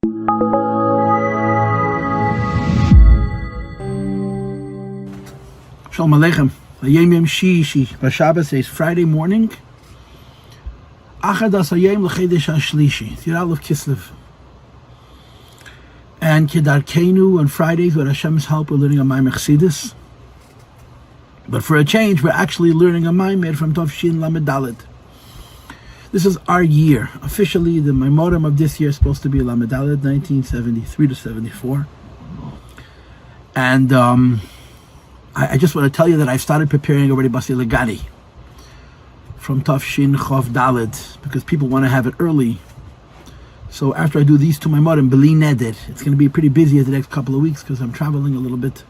Shalom Aleichem. Hayom Yom Shishi. Shabbos is Friday morning. Achadas Hayom L'Chedesh HaShlishi. Tirah of Kislev. And Kedarkenu on Fridays with Hashem's help we're learning a Mamer Chassidus. But for a change we're actually learning a Mamer from Tov Lamed Dalet. This is our year. Officially the Maimorim of this year is supposed to be Lamed Dalet 1973 to 74. And I just want to tell you that I've started preparing already Basi Legani from Tafshin Chof Dalet because people want to have it early. So after I do these two Maimorim, Bli Neder, it's going to be pretty busy the next couple of weeks because I'm traveling a little bit.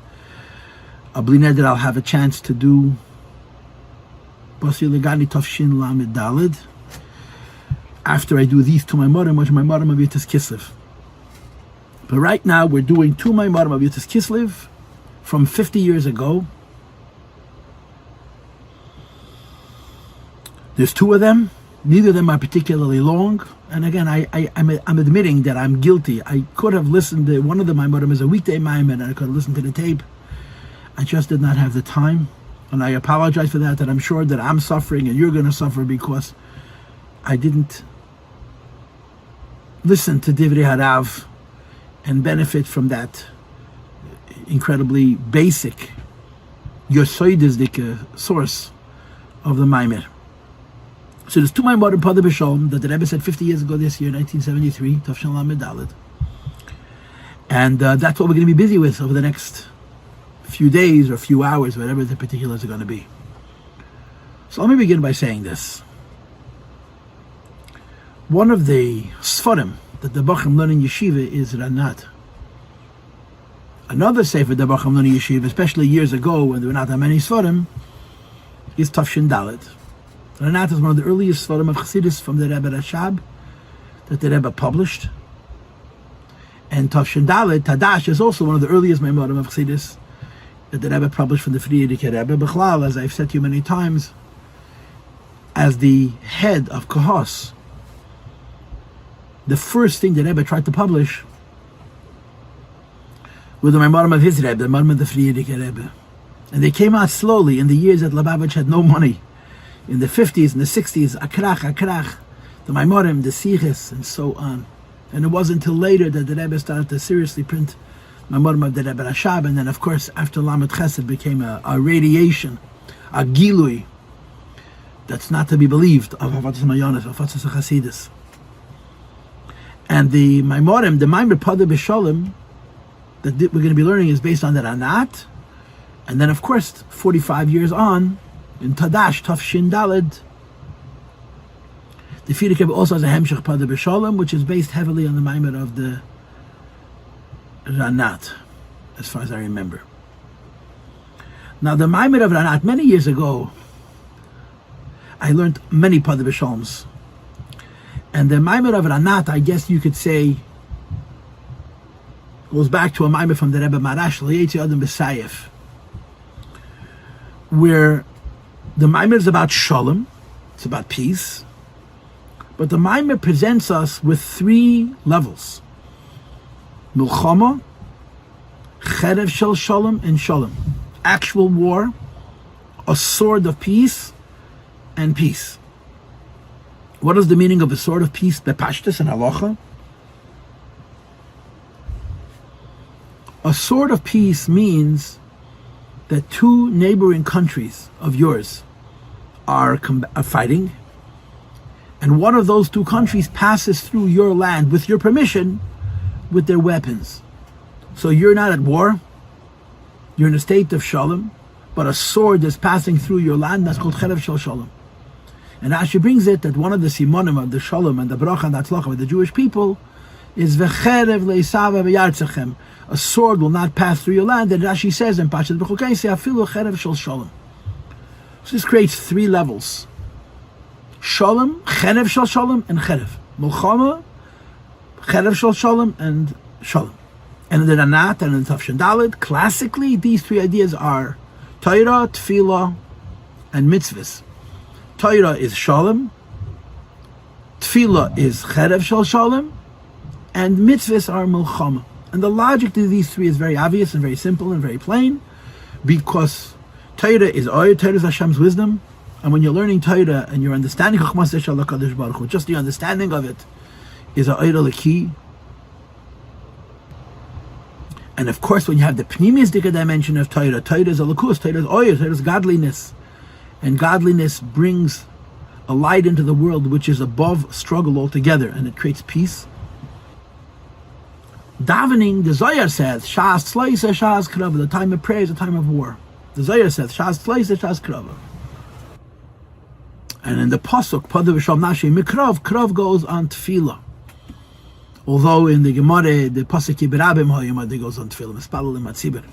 Bli Neder, I'll have a chance to do Basi Legani Tafshin Lamed Dalet after I do these two Maimorim, which Maimorim of Yitas Kislev. But right now we're doing two Maimorim of Yitas Kislev from 50 years ago. There's two of them. Neither of them are particularly long. And again, I'm admitting that I'm guilty. I could have listened to one of them. Maimorim as a weekday Maimon, and I could have listened to the tape. I just did not have the time. And I apologize for that, and I'm sure that I'm suffering and you're going to suffer because I didn't listen to Divrei Harav and benefit from that incredibly basic Yossi source of the Mamer. So there's two Maimorim Pada BiShalom that the Rebbe said 50 years ago this year, 1973, Tafshin Lamed Dalet. And that's what we're going to be busy with over the next few days or few hours, whatever the particulars are going to be. So let me begin by saying this. One of the Sfarim that the Bachim learn in Yeshiva is Ranat. Another sefer the Bachim learn in Yeshiva, especially years ago when there were not that many Sfarim, is Tafshin Dalet. Ranat is one of the earliest Sfarim of Chassidus from the Rebbe Rashab that the Rebbe published. And Tafshin Dalet, Tadash, is also one of the earliest Maimorim of Chassidus that the Rebbe published from the Friedrich Rebbe. B'chlal, as I've said to you many times, as the head of Kahos, the first thing the Rebbe tried to publish were the Maimorim of his Rebbe, the Maimorim of the Friedrich Rebbe. And they came out slowly in the years that Lubavitch had no money. In the 50s and the 60s, akrach, the Maimorim, the Siches, and so on. And it wasn't until later that the Rebbe started to seriously print Maimorim of the Rebbe Rashab, and then of course after Lamed Ches it became a radiation, a gilui, that's not to be believed, of Havatzas Mayonis, of Havatzas Chasidus. And the Maimorim, the Mamer Pada BiShalom, that we're going to be learning is based on the Ranat, and then of course 45 years on, in Tadash, Tafshin Dalet, the Friedrich Rebbe also has a Hemshech Pada BiShalom, which is based heavily on the Mamer of the Ranat, as far as I remember. Now the Mamer of Ranat, many years ago, I learned many Pada BiShaloms. And the Mamer of Ranat, I guess you could say, goes back to a Mamer from the Rebbe Marash, L'Yetzi Adam B'Sayef, where the Mamer is about Shalom, it's about peace, but the Mamer presents us with three levels: Milchama, Cherev Shel Shalom, and Shalom. Actual war, a sword of peace, and peace. What is the meaning of a sword of peace, Bepashtus and Halacha? A sword of peace means that two neighboring countries of yours are fighting, and one of those two countries passes through your land with your permission with their weapons. So you're not at war, you're in a state of shalom, but a sword is passing through your land, that's called Cherev Shel Shalom. And Rashi brings it that one of the simonim of the shalom and the bracha and the atzlacha of the Jewish people is V'cherev le'isava v'yartzachem. A sword will not pass through your land, and Rashi says in Pashat B'chukei afilu Cherev Shel Shalom. So this creates three levels: Shalom, Cherev Shel Shalom, and Cherev. Milchama, Cherev Shel Shalom, and Shalom. And in the Ranat and in the Tafshin Dalet, classically, these three ideas are Torah, Tefilla, and Mitzvos. Torah is Shalom, Tefilla is Cherev Shel Shalom, and mitzvahs are milchama. And the logic to these three is very obvious and very simple and very plain, because Torah is oil, Torah is Hashem's wisdom, and when you're learning Torah and you're understanding Chachmas Shel HaKadosh Baruch Hu, just the understanding of it is a oil key. And of course, when you have the pneumistic dimension of Torah, Torah is a lakus, Torah is oil, Torah is godliness, and godliness brings a light into the world which is above struggle altogether, and it creates peace. Davening, the Zohar says, Shas Tzloisa, Shas Krava, the time of prayer is a time of war. The Zohar says, Shas Tzloisa, Shas Krava. And in the Pasuk, Padav Shom Nashi Mikrav, Krav goes on Tefilla. Although in the Gemara, the Pasuk Birurim Hoyamad goes on Tefilla, Mispalel Matzibur.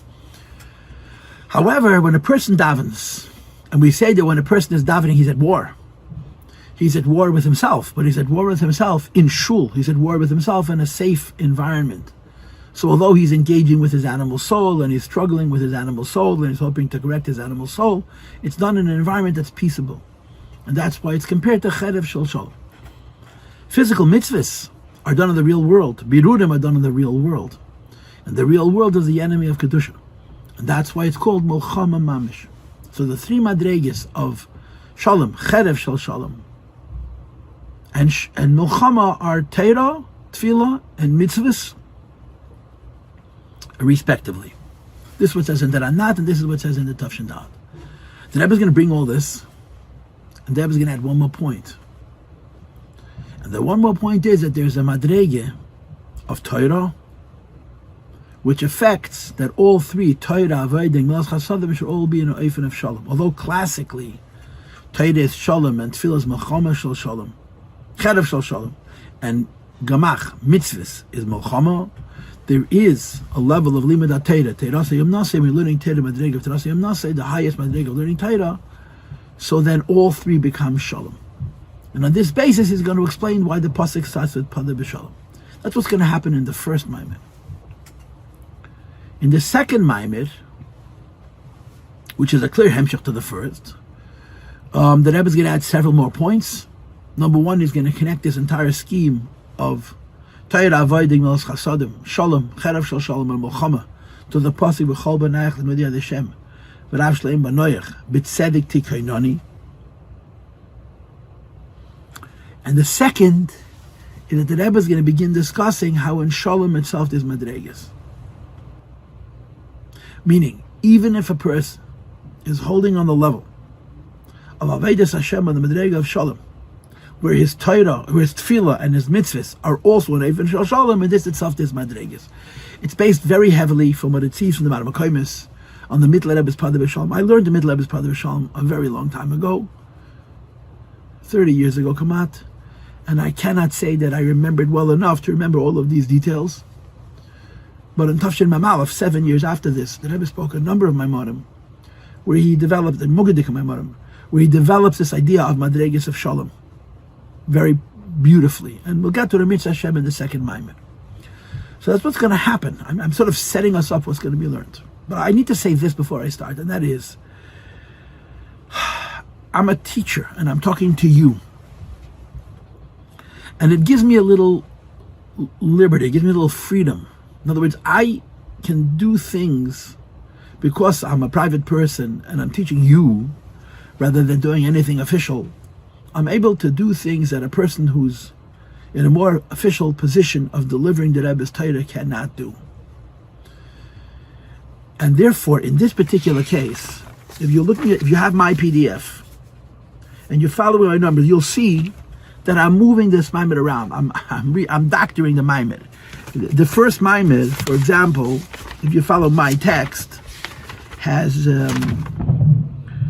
However, when a person davens, and we say that when a person is davening, he's at war. He's at war with himself, but he's at war with himself in shul. He's at war with himself in a safe environment. So although he's engaging with his animal soul, and he's struggling with his animal soul, and he's hoping to correct his animal soul, it's done in an environment that's peaceable. And that's why it's compared to Cherev Shel Shalom. Physical mitzvahs are done in the real world. Birurim are done in the real world. And the real world is the enemy of Kedusha. And that's why it's called Milchama Mamish. So the three madregas of Shalom, Cherev Shel Shalom, and Milchama are Torah, Tefilla, and Mitzvos, respectively. This is what it says in the Ranat, and this is what it says in the Tafshin Da'at. The Rebbe is going to bring all this, and the Rebbe is going to add one more point. And the one more point is that there's a madrege of Torah, which affects that all three, Torah, Avodah, and Milas Chasadim, should all be in an Eifen of Shalom. Although classically, Torah is Shalom, and Tefillah is Milchama Shel Shalom, Cherev Shel Shalom, and Gamach, Mitzvahs, is Milchama. There is a level of Limud HaTorah. Teirasa Yom Naseh, we're learning Torah Madrega of Teirasa Yom Naseh, the highest Madrega of learning Torah. So then all three become Shalom. And on this basis, he's going to explain why the Pasuk starts with Pada BiShalom. That's what's going to happen in the first Mamer. In the second Mamer, which is a clear Hemshech to the first, the Rebbe is going to add several more points. Number one, he's going to connect this entire scheme of Torah, Avodah, Milas Chasadim, Shalom, Cherev Shel Shalom, and Milchama to the Pasuk B'chol B'nayach L'Midiyad Hashem, V'rav Shleim B'noyach, B'tzedek Tikainoni. And the second is that the Rebbe is going to begin discussing how in Shalom itself there's madregas. Meaning, even if a person is holding on the level of Avodas Hashem on the madrega of Shalom, where his Torah, where his Tefillah and his Mitzvahs are also in Eifen Shel Shalom, and this itself there's madregas. It's based very heavily from what it sees from the Mamer Koimis on the Mittel Rebbe's Pada BiShalom. I learned the Mittel Rebbe's Pada BiShalom a very long time ago, 30 years ago, Kamat. And I cannot say that I remembered well enough to remember all of these details. But in Tafshin Mamalef, 7 years after this, the Rebbe spoke a number of Maimorim, where he developed, in Mugadik Maimorim, where he develops this idea of Madregas of Shalom very beautifully. And we'll get to the Mitzvah Hashem in the second Maimer. So that's what's going to happen. I'm sort of setting us up what's going to be learned. But I need to say this before I start, and that is, I'm a teacher, and I'm talking to you. And it gives me a little liberty, it gives me a little freedom. In other words, I can do things because I'm a private person and I'm teaching you rather than doing anything official. I'm able to do things that a person who's in a more official position of delivering the Rebbe's Torah cannot do. And therefore, in this particular case, if you have my PDF and you're following my numbers, you'll see that I'm moving this Maimon around. I'm doctoring the Maimon. The first Maimon, for example, if you follow my text, has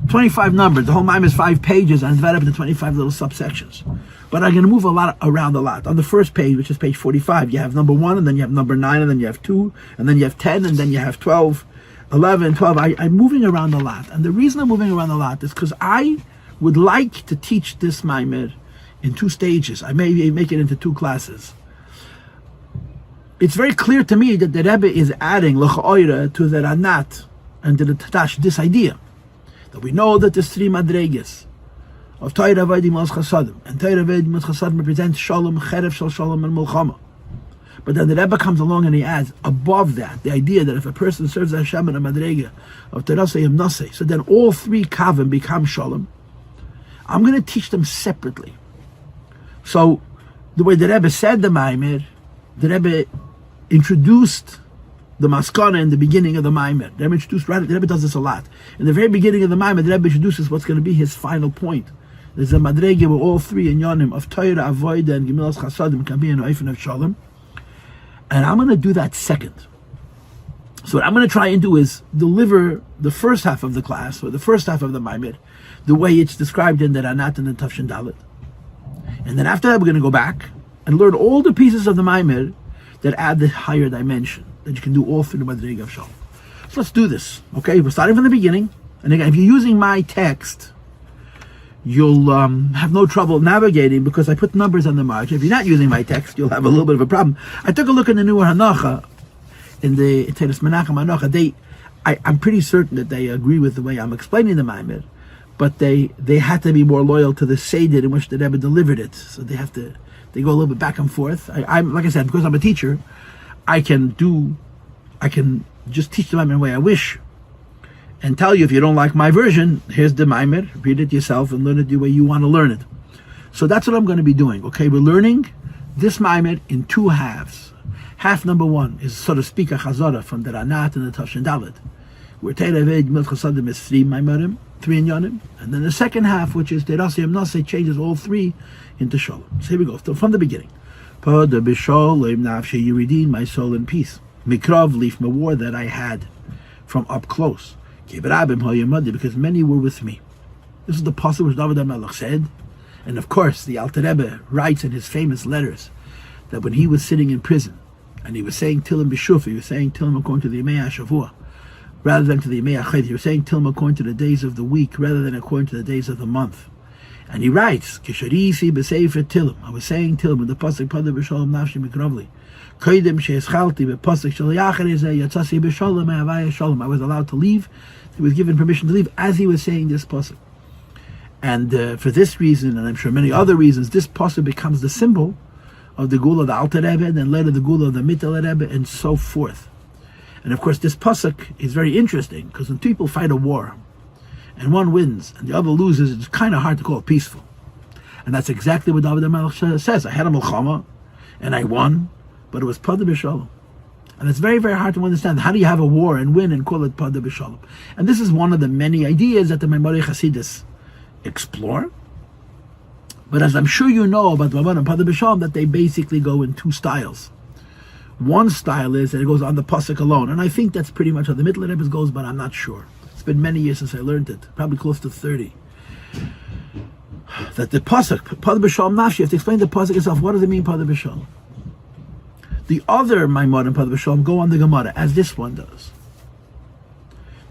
25 numbers. The whole Maimon is 5 pages and divided up into 25 little subsections. But I'm going to move around a lot. On the first page, which is page 45, you have number 1, and then you have number 9, and then you have 2, and then you have 10, and then you have 12, 11, 12. I'm moving around a lot. And the reason I'm moving around a lot is because I would like to teach this Maimon in 2 stages. I may make it into 2 classes. It's very clear to me that the Rebbe is adding l'cha'oira to the Ranat and to the Tatash this idea that we know that there's 3 madregas of Torah, Avodah, Milas Chasadim, and Torah, Avodah, Milas Chasadim represents Shalom, Cherev Shel Shalom, and Milchama. But then the Rebbe comes along and he adds, above that, the idea that if a person serves Hashem in a madrega of terasei hemnasei, so then all three kavim become shalom. I'm going to teach them separately. So the way the Rebbe said the Mamer, the Rebbe introduced the maskana in the beginning of the Mamer. The Rebbe does this a lot. In the very beginning of the Mamer, the Rebbe introduces what's going to be his final point. There's a madrege where all three in Yonim of Torah, Avodah, and Gemilas Chasadim can be an Oifen of Shalom. And I'm going to do that second. So what I'm going to try and do is deliver the first half of the class, or the first half of the Maimir, the way it's described in the Ranat and the Tafshin Dalet. And then after that, we're going to go back and learn all the pieces of the Maimir that add the higher dimension, that you can do all through the madrege of Shalom. So let's do this. Okay, we're starting from the beginning. And again, if you're using my text, you'll have no trouble navigating because I put numbers on the margin. If you're not using my text, you'll have a little bit of a problem. I took a look in the newer Hanacha, in the Teres Menachem Hanacha. I'm pretty certain that they agree with the way I'm explaining the Maimir, but they had to be more loyal to the Seder in which the Rebbe delivered it. So they go a little bit back and forth. I'm like I said, because I'm a teacher, I can just teach the Maimir the way I wish, and tell you if you don't like my version, here's the Maimir, read it yourself and learn it the way you want to learn it. So that's what I'm going to be doing. Okay, we're learning this Maimir in two halves. Half number one is, so to speak, a chazara from the Ranat and the Tafshin Dalet, where Teira Ved Gemilas Chasadim is three Maimarim, three in Yonim, and then the second half, which is terasei hemnasei, changes all three into Shalom. So here we go, from the beginning. BiShalom nafshi, you redeem my soul in peace. Mikrav, leaf my war that I had from up close. Because many were with me. This is the pasuk which David HaMelech said, and of course the Alter Rebbe writes in his famous letters that when he was sitting in prison and he was saying Tilim B'Shuf, he was saying Tilim according to the Yemei HaShavua rather than to the Yemei HaChed. He was saying Tilim according to the days of the week rather than according to the days of the month. And he writes, Kisharisi B'Sefer Tilim. I was saying Tilim in the pasuk Pada BiShalom nafshi mikravli. I was allowed to leave. He was given permission to leave as he was saying this pasuk. And for this reason, and I'm sure many other reasons, this pasuk becomes the symbol of the Gula of the Alter Rebbe, and then later the Gula of the Mittel Rebbe, and so forth. And of course, this pasuk is very interesting because when people fight a war, and one wins and the other loses, it's kind of hard to call it peaceful. And that's exactly what David HaMelech says. I had a milchama, and I won, but it was Pada BiShalom. And it's very, very hard to understand. How do you have a war and win and call it Pada BiShalom? And this is one of the many ideas that the Maimonides Hasidus explore. But as I'm sure you know about Maimonides and Pada BiShalom, that they basically go in two styles. One style is that it goes on the pasuk alone. And I think that's pretty much how the Middle Rebbe goes, but I'm not sure. It's been many years since I learned it, probably close to 30. That the pasuk, Pada BiShalom nafshi, you have to explain the pasuk itself. What does it mean, Pada BiShalom? The other Maimon and Pada BiShalom go on the Gemara, as this one does.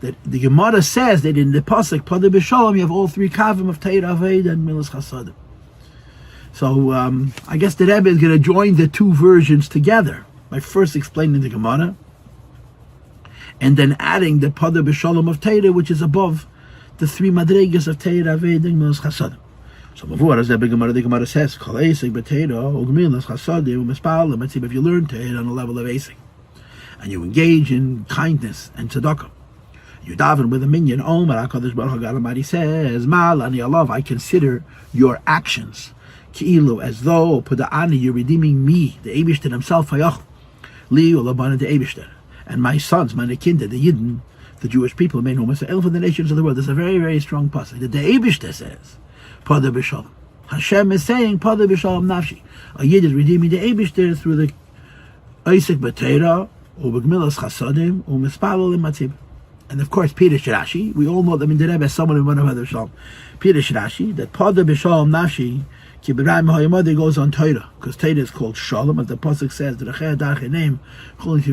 That the Gemara says that in the pasuk Pada BiShalom you have all three kavim of Torah, Avodah, and Milas Chasadim. So I guess the Rebbe is going to join the two versions together by first explaining the Gemara, and then adding the Pada BiShalom of Torah, which is above the three madregas of Torah, Avodah, and Milas Chasadim. So before as the Gemara says, if you learn Torah on the level of Asing, and you engage in kindness and tzedakah, you daven with a minyan, God Almighty says, I consider your actions as though you're redeeming me, the Eibishter himself, and my sons, my kinder, the Yidden, the Jewish people, for the nations of the world. There's a very, very strong pasuk that the Eibishter says, Pada BiShalom. Hashem is saying, Pada BiShalom nafshi. A Yid is redeeming the Eibishter through the Isaac B'Teira, or B'Gemilas Chasadim, or Mispalel Matzib. And of course, Pirush Rashi, we all know them in the Rebbe, someone in one of other Shalom. Pirush Rashi, that Pada BiShalom nafshi, Ki Birurim Ha'yamadi goes on Torah, because Torah is called Shalom, as the pasuk says, the Rechei Darchei name,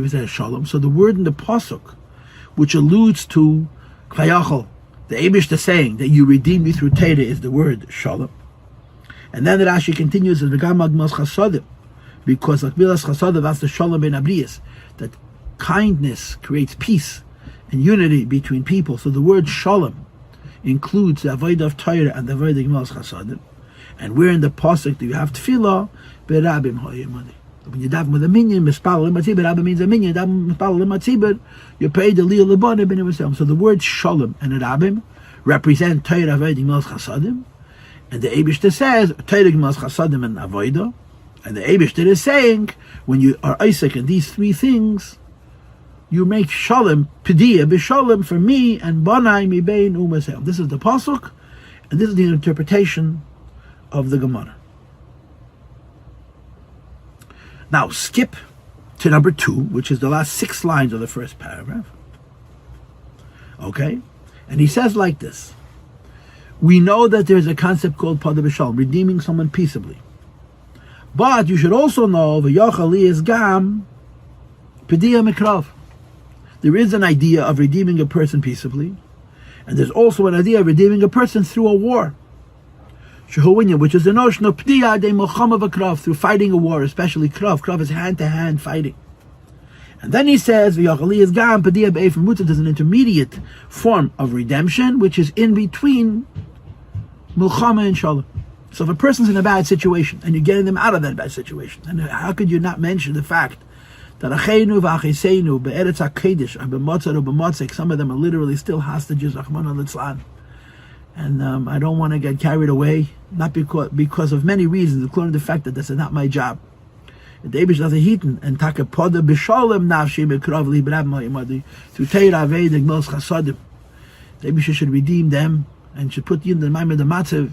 says Shalom. So the word in the pasuk, which alludes to Klayachol, the Eibishter saying that you redeem me through Torah, is the word Shalom. And then the Rashi continues as V'gam Gemilas Chasadim, because like Gemilas Chasadim, that's the Shalom ben Abriyas, that kindness creates peace and unity between people. So the word Shalom includes the Avodah of Torah and the Avodah of Gemilas Chasadim. And where in the pasuk do you have Tefilla? Berabim ha'yemadi. When you daven with a minyan, mispal l'matzibur, Rabbi means a minyan, daven mispal l'matzibur, you pay the liyah l'bonim in himself. So the word shalom and Rabbim represent Torah, Avodah, Gemilas Chasadim, and the Eibishter says Torah, Gemilas Chasadim, and Avodah, and the Eibishter is saying when you are Isaac in these three things, you make shalom, pidiyah, BiShalom for me and banai mi bein umasel. This is the pasuk, and this is the interpretation of the Gemara. Now skip to number 2, which is the last 6 lines of the first paragraph. Okay? And he says like this: we know that there's a concept called Palteil BiShalom, redeeming someone peaceably. But you should also know v'yachal is gam pidiyah mikrav. There is an idea of redeeming a person peaceably, and there's also an idea of redeeming a person through a war. Which is the notion of pdiyah de milchama v'krav, through fighting a war, especially krav. Krav is hand-to-hand fighting. And then he says, v'yachali is gam pdiyah be'efim mutzah, is an intermediate form of redemption, which is in between milchama and shalom. So if a person's in a bad situation, and you're getting them out of that bad situation, and how could you not mention the fact that acheinu v'achiseinu be'eretz הקודש, b'motzar u'b'motzek, some of them are literally still hostages, Rachmana litzlan. And I don't want to get carried away, not because of many reasons, including the fact that this is not my job. The Eibush does a heaten and take a Palteil BiShalom nafshi mekrav li b'rab ma'imadi through Torah, Avodah, Gemilas Chasadim. The Eibush should redeem them and should put you in the Mamer the matzav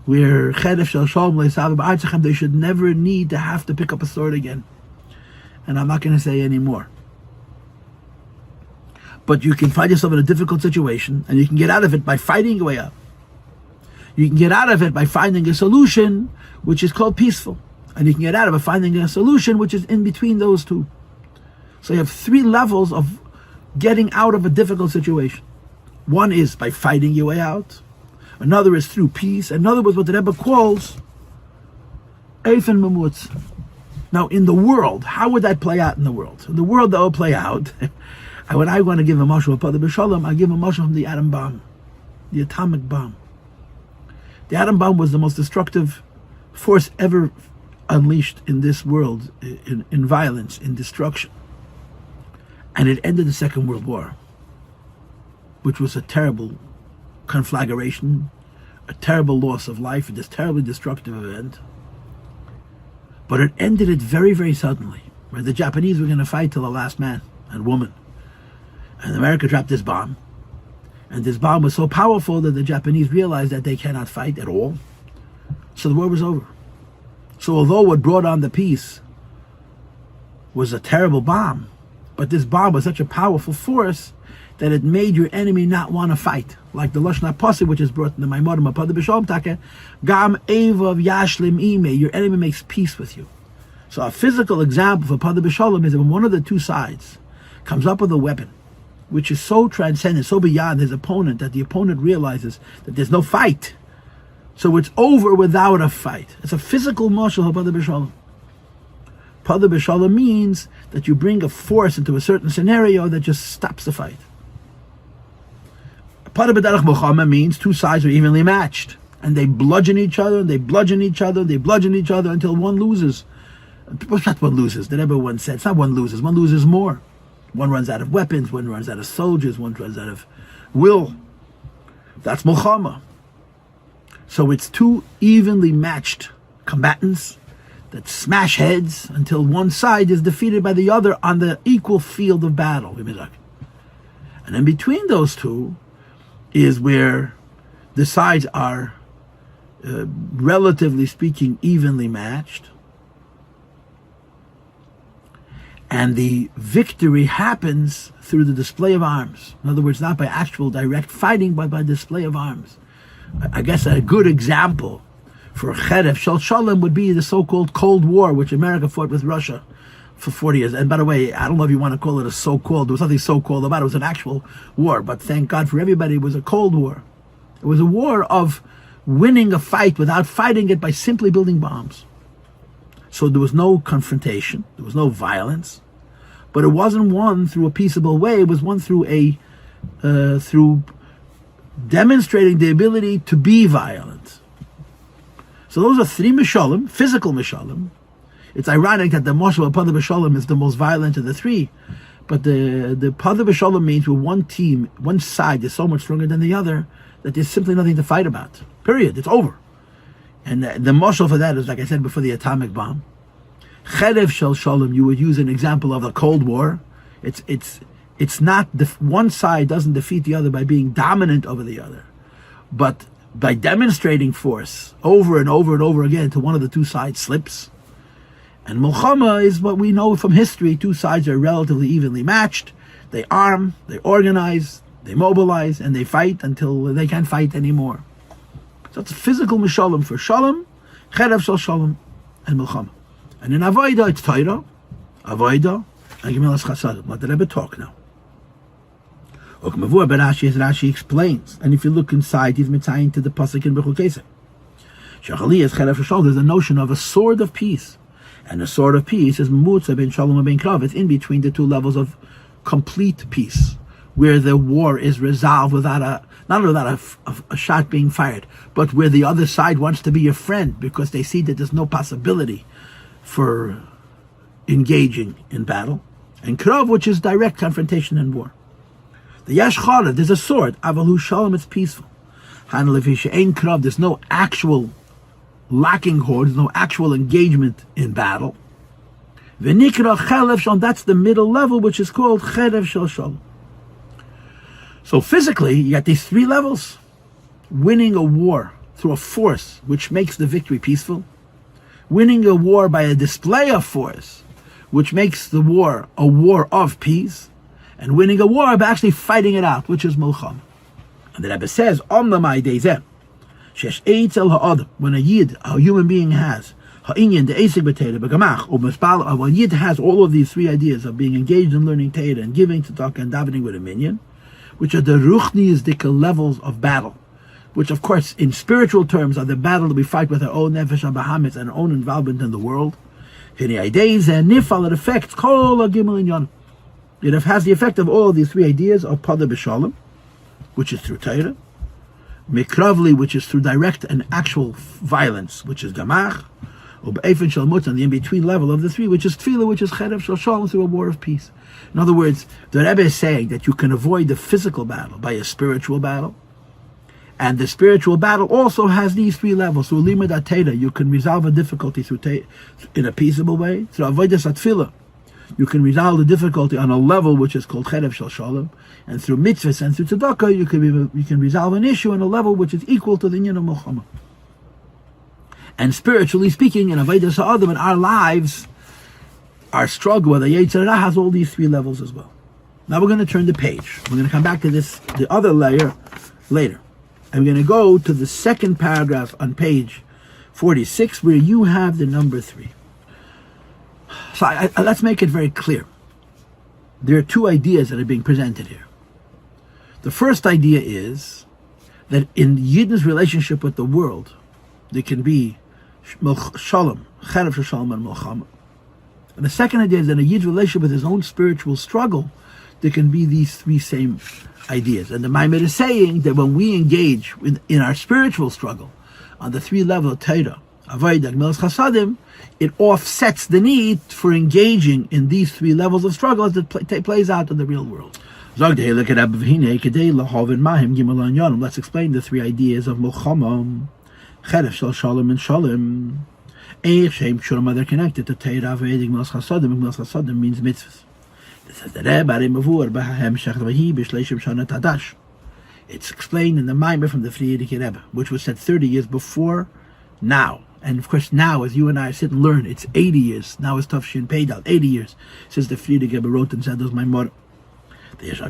where cheref shel shalom le'sav b'artzachem, they should never need to have to pick up a sword again. And I'm not going to say any more. But you can find yourself in a difficult situation, and you can get out of it by fighting your way out. You can get out of it by finding a solution which is called peaceful. And you can get out of it finding a solution which is in between those two. So you have 3 levels of getting out of a difficult situation. One is by fighting your way out. Another is through peace. Another was what the Rebbe calls Eifen Mamutz. Now in the world, how would that play out in the world? In the world that will play out, when I want to give a mashal of Palteil BiShalom, I give a mashal from the atom bomb, the atomic bomb. The atom bomb was the most destructive force ever unleashed in this world, in violence, in destruction. And it ended the Second World War, which was a terrible conflagration, a terrible loss of life, this terribly destructive event. But it ended it very, very suddenly, where the Japanese were going to fight till the last man and woman. And America dropped this bomb. And this bomb was so powerful that the Japanese realized that they cannot fight at all. So the war was over. So although what brought on the peace was a terrible bomb, but this bomb was such a powerful force that it made your enemy not want to fight. Like the Lashon HaPasuk, which is brought in the Maimonides of Palteil BiShalom Take, Gam Evav Yashlim Ime, your enemy makes peace with you. So a physical example for Palteil BiShalom is that when one of the two sides comes up with a weapon, which is so transcendent, so beyond his opponent, that the opponent realizes that there's no fight. So it's over without a fight. It's a physical marshal of Palteil BiShalom. Palteil BiShalom means that you bring a force into a certain scenario that just stops the fight. Palteil B'derech Milchama means two sides are evenly matched, and they bludgeon each other, and they bludgeon each other, and they bludgeon each other until one loses. Well, not one loses. The Rebbe once said, it's not one loses more. One runs out of weapons, one runs out of soldiers, one runs out of will. That's Milchama. So it's two evenly matched combatants that smash heads until one side is defeated by the other on the equal field of battle. And in between those two is where the sides are, relatively speaking, evenly matched. And the victory happens through the display of arms. In other words, not by actual direct fighting, but by display of arms. I guess a good example for cheref shel shalom would be the so-called Cold War, which America fought with Russia for 40 years. And by the way, I don't know if you want to call it a so-called, there was nothing so-called about it. It was an actual war, but thank God for everybody, it was a Cold War. It was a war of winning a fight without fighting it by simply building bombs. So there was no confrontation, there was no violence, but it wasn't won through a peaceable way. It was won through through demonstrating the ability to be violent. So those are 3 mishalim, physical mishalim, It's ironic that the Moshe of Palteil BiShalom is the most violent of the three, but the Palteil BiShalom means with one team, one side is so much stronger than the other that there's simply nothing to fight about. Period. It's over. And the Moshe for that is, like I said before, the atomic bomb. Cherev shel Shalom, you would use an example of the Cold War. It's not, one side doesn't defeat the other by being dominant over the other, but by demonstrating force over and over and over again until one of the two sides slips. And Milchama is what we know from history. Two sides are relatively evenly matched. They arm, they organize, they mobilize, and they fight until they can't fight anymore. So it's a physical mishalom for shalom, cherev shel shalom, and Milchama. And in Avodah, it's Torah, Avodah, and Gemilas Chasadim. Let the Rebbe talk now. Rashi explains, and if you look inside, he's mitzayin to the pasuk in Bechukesei. There's a notion of a sword of peace, and a sword of peace is mutza ben shalom and ben krav. It's in between the two levels of complete peace, where the war is resolved without a shot being fired, but where the other side wants to be your friend because they see that there's no possibility for engaging in battle, and krav, which is direct confrontation and war. The Yesh Charav, there's a sword. Avalu Shalom, it's peaceful. Hanalefisha Ein Krav, there's no actual locking horn, there's no actual engagement in battle. V'nikra Chelev Shalom, that's the middle level, which is called Cherev Shel Shalom. So physically, you got these three levels. Winning a war through a force which makes the victory peaceful. Winning a war by a display of force, which makes the war a war of peace. And winning a war by actually fighting it out, which is Milchama. And the Rebbe says, when a Yid, a human being has, a Yid has all of these three ideas of being engaged in learning Torah and giving to talk and davening with a minyan, which are the ruchniistic levels of battle, which of course in spiritual terms are the battle that we fight with our own nefesh habahamis and our own involvement in the world. It affects kol hagimel inyan. It has the effect of all of these three ideas of Palteil BiShalom, which is through Torah, Mikravli, which is through direct and actual violence, which is Gamach, or Be'efen Shel Mutz, on the in-between level of the three, which is Tefilla, which is Cherev Shel Shalom, through a war of peace. In other words, the Rebbe is saying that you can avoid the physical battle by a spiritual battle, and the spiritual battle also has these three levels. Through Limud HaTorah, you can resolve a difficulty in a peaceable way. Through Avodas HaTefillah, you can resolve the difficulty on a level which is called Cherev Shel Shalom, and through Mitzvos and through Tzedakah, you can resolve an issue on a level which is equal to the Inyan of Milchama. And spiritually speaking, in Avodas HaAdam, in our lives, our struggle with the Yetzer Hara has all these three levels as well. Now we're going to turn the page. We're going to come back to this, the other layer, later. And we're going to go to the second paragraph on page 46, where you have the number 3. So let's make it very clear. There are two ideas that are being presented here. The first idea is that in Yidden's relationship with the world, there can be Shalom, Cherev Shalom, and Milchama. And the second idea is that in a Yid's relationship with his own spiritual struggle, there can be these three same ideas. And the Mamer is saying that when we engage in our spiritual struggle on the three levels of Torah, Avodah, Gemilas Chasadim, it offsets the need for engaging in these three levels of struggle as it plays out in the real world. Let's explain the three ideas of Milchama, Cherev Shel Shalom, and Shalom. They're connected to Torah, Avodah, Gemilas Chasadim. Gemilas Chasadim means Mitzvos. It's explained in the Mamer from the Frierdiker Rebbe, which was said 30 years before now. And of course now, as you and I sit and learn, it's 80 years. Now it's Tafshin Peidal, 80 years since the Frierdiker Rebbe wrote and said, "Those my mother." There is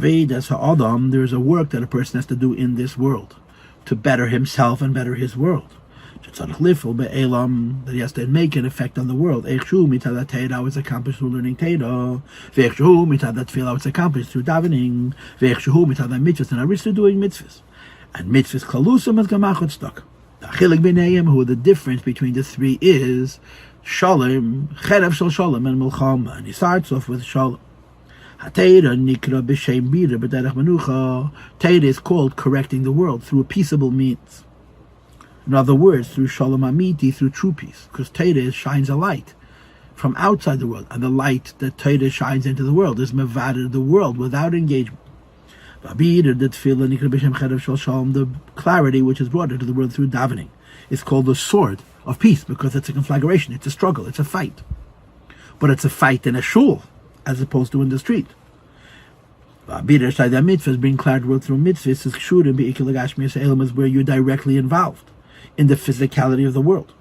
a work that a person has to do in this world to better himself and better his world. That he has to make an effect on the world. Torah is accomplished through learning Torah. Tefilla is accomplished through davening. Mitzvos, and I reach to doing mitzvahs. And mitzvahs kalusam is gamachot stuck. Who the difference between the three is Shalom, Cherev Shel Shalom, and Milchama. And he starts off with Shalom. Torah is called correcting the world through peaceable means. In other words, through Shalom Amiti, through true peace, because Torah shines a light from outside the world, and the light that Torah shines into the world is mevader the world without engagement. The clarity which is brought into the world through davening is called the sword of peace, because it's a conflagration, it's a struggle, it's a fight. But it's a fight in a shul as opposed to in the street. Mitzvahs, being clarity world through mitzvahs, is where you're directly involved in the physicality of the world.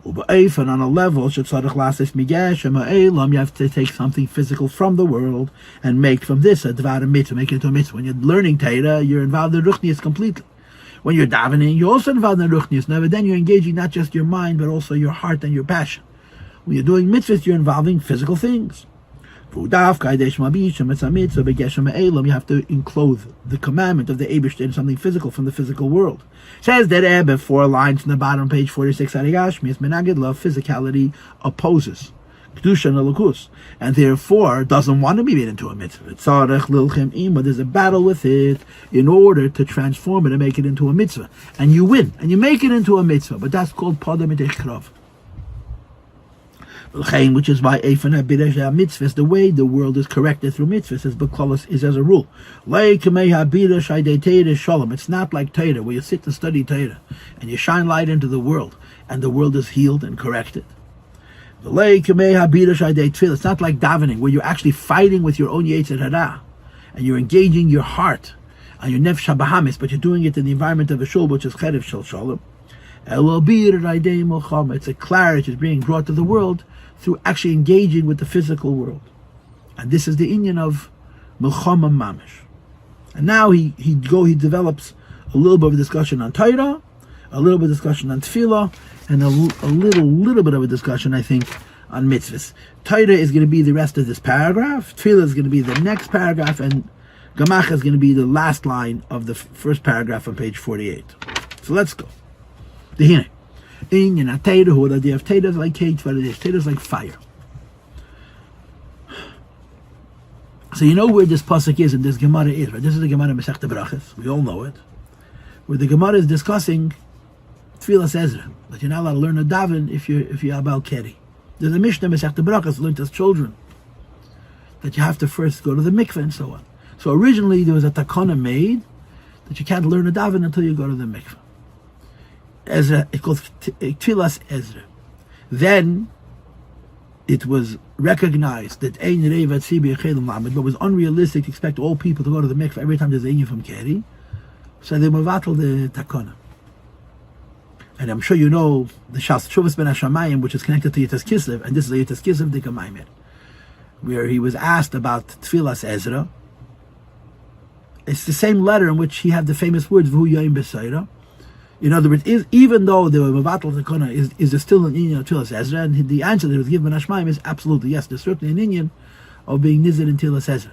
And on a level, you have to take something physical from the world and make from this a dvar mitzvah, make it into a mitzvah. When you're learning Torah, you're involved in ruchnius completely. When you're davening, you're also involved in ruchnius. Now, then you're engaging not just your mind, but also your heart and your passion. When you're doing mitzvahs, you're involving physical things. You have to enclose the commandment of the Eibishter in something physical from the physical world. It says that Rebbe, 4 lines from the bottom, page 46, physicality opposes Kedusha and Elokus, and therefore doesn't want to be made into a mitzvah. There's a battle with it in order to transform it and make it into a mitzvah. And you win, and you make it into a mitzvah, but that's called Pada Mitech Krav. Which is why mitzvahs, the way the world is corrected through mitzvahs, is as a rule. It's not like Torah, where you sit and study Torah and you shine light into the world, and the world is healed and corrected. It's not like davening, where you're actually fighting with your own yetzer hara, and you're engaging your heart and your nefesh habahamis, but you're doing it in the environment of a shul, which is cherev shel shalom. It's a clarity that's being brought to the world through actually engaging with the physical world. And this is the inyan of Milchama Mamish. And now he develops a little bit of a discussion on Torah, a little bit of discussion on Tefilla, and a little bit of a discussion, I think, on mitzvahs. Torah is going to be the rest of this paragraph, Tefilla is going to be the next paragraph, and Gamach is going to be the last line of the first paragraph on page 48. So let's go. The idea of Torah is like cage, Torah is like fire. So you know where this pasuk is and this Gemara is, right? This is the Gemara Masechta Brachos. We all know it. Where the Gemara is discussing Tefillas Ezra, that you're not allowed to learn a daven if you're Abal Keri. There's a Mishnah Masechta Brachos learned as children that you have to first go to the mikveh and so on. So originally there was a takana made that you can't learn a daven until you go to the mikveh. Ezra, it's called Tefillas Ezra. Then it was recognized that but it was unrealistic to expect all people to go to the mikveh every time there's a inyan from Keri. So they mevatel the takana. And I'm sure you know the Shas Shuvas ben Hashamayim, which is connected to Yitas Kislev, and this is a Yitas Kislev Dika Mamer, where he was asked about Tefillas Ezra. It's the same letter in which he had the famous words V'hu Yoim B'Seira. In other words, even though the mevatel takana is there still an inyan of Tefillas Ezra, and the answer that was given by Hashmaim is absolutely yes. There's certainly an inyan of being nizir in Tefillas Ezra.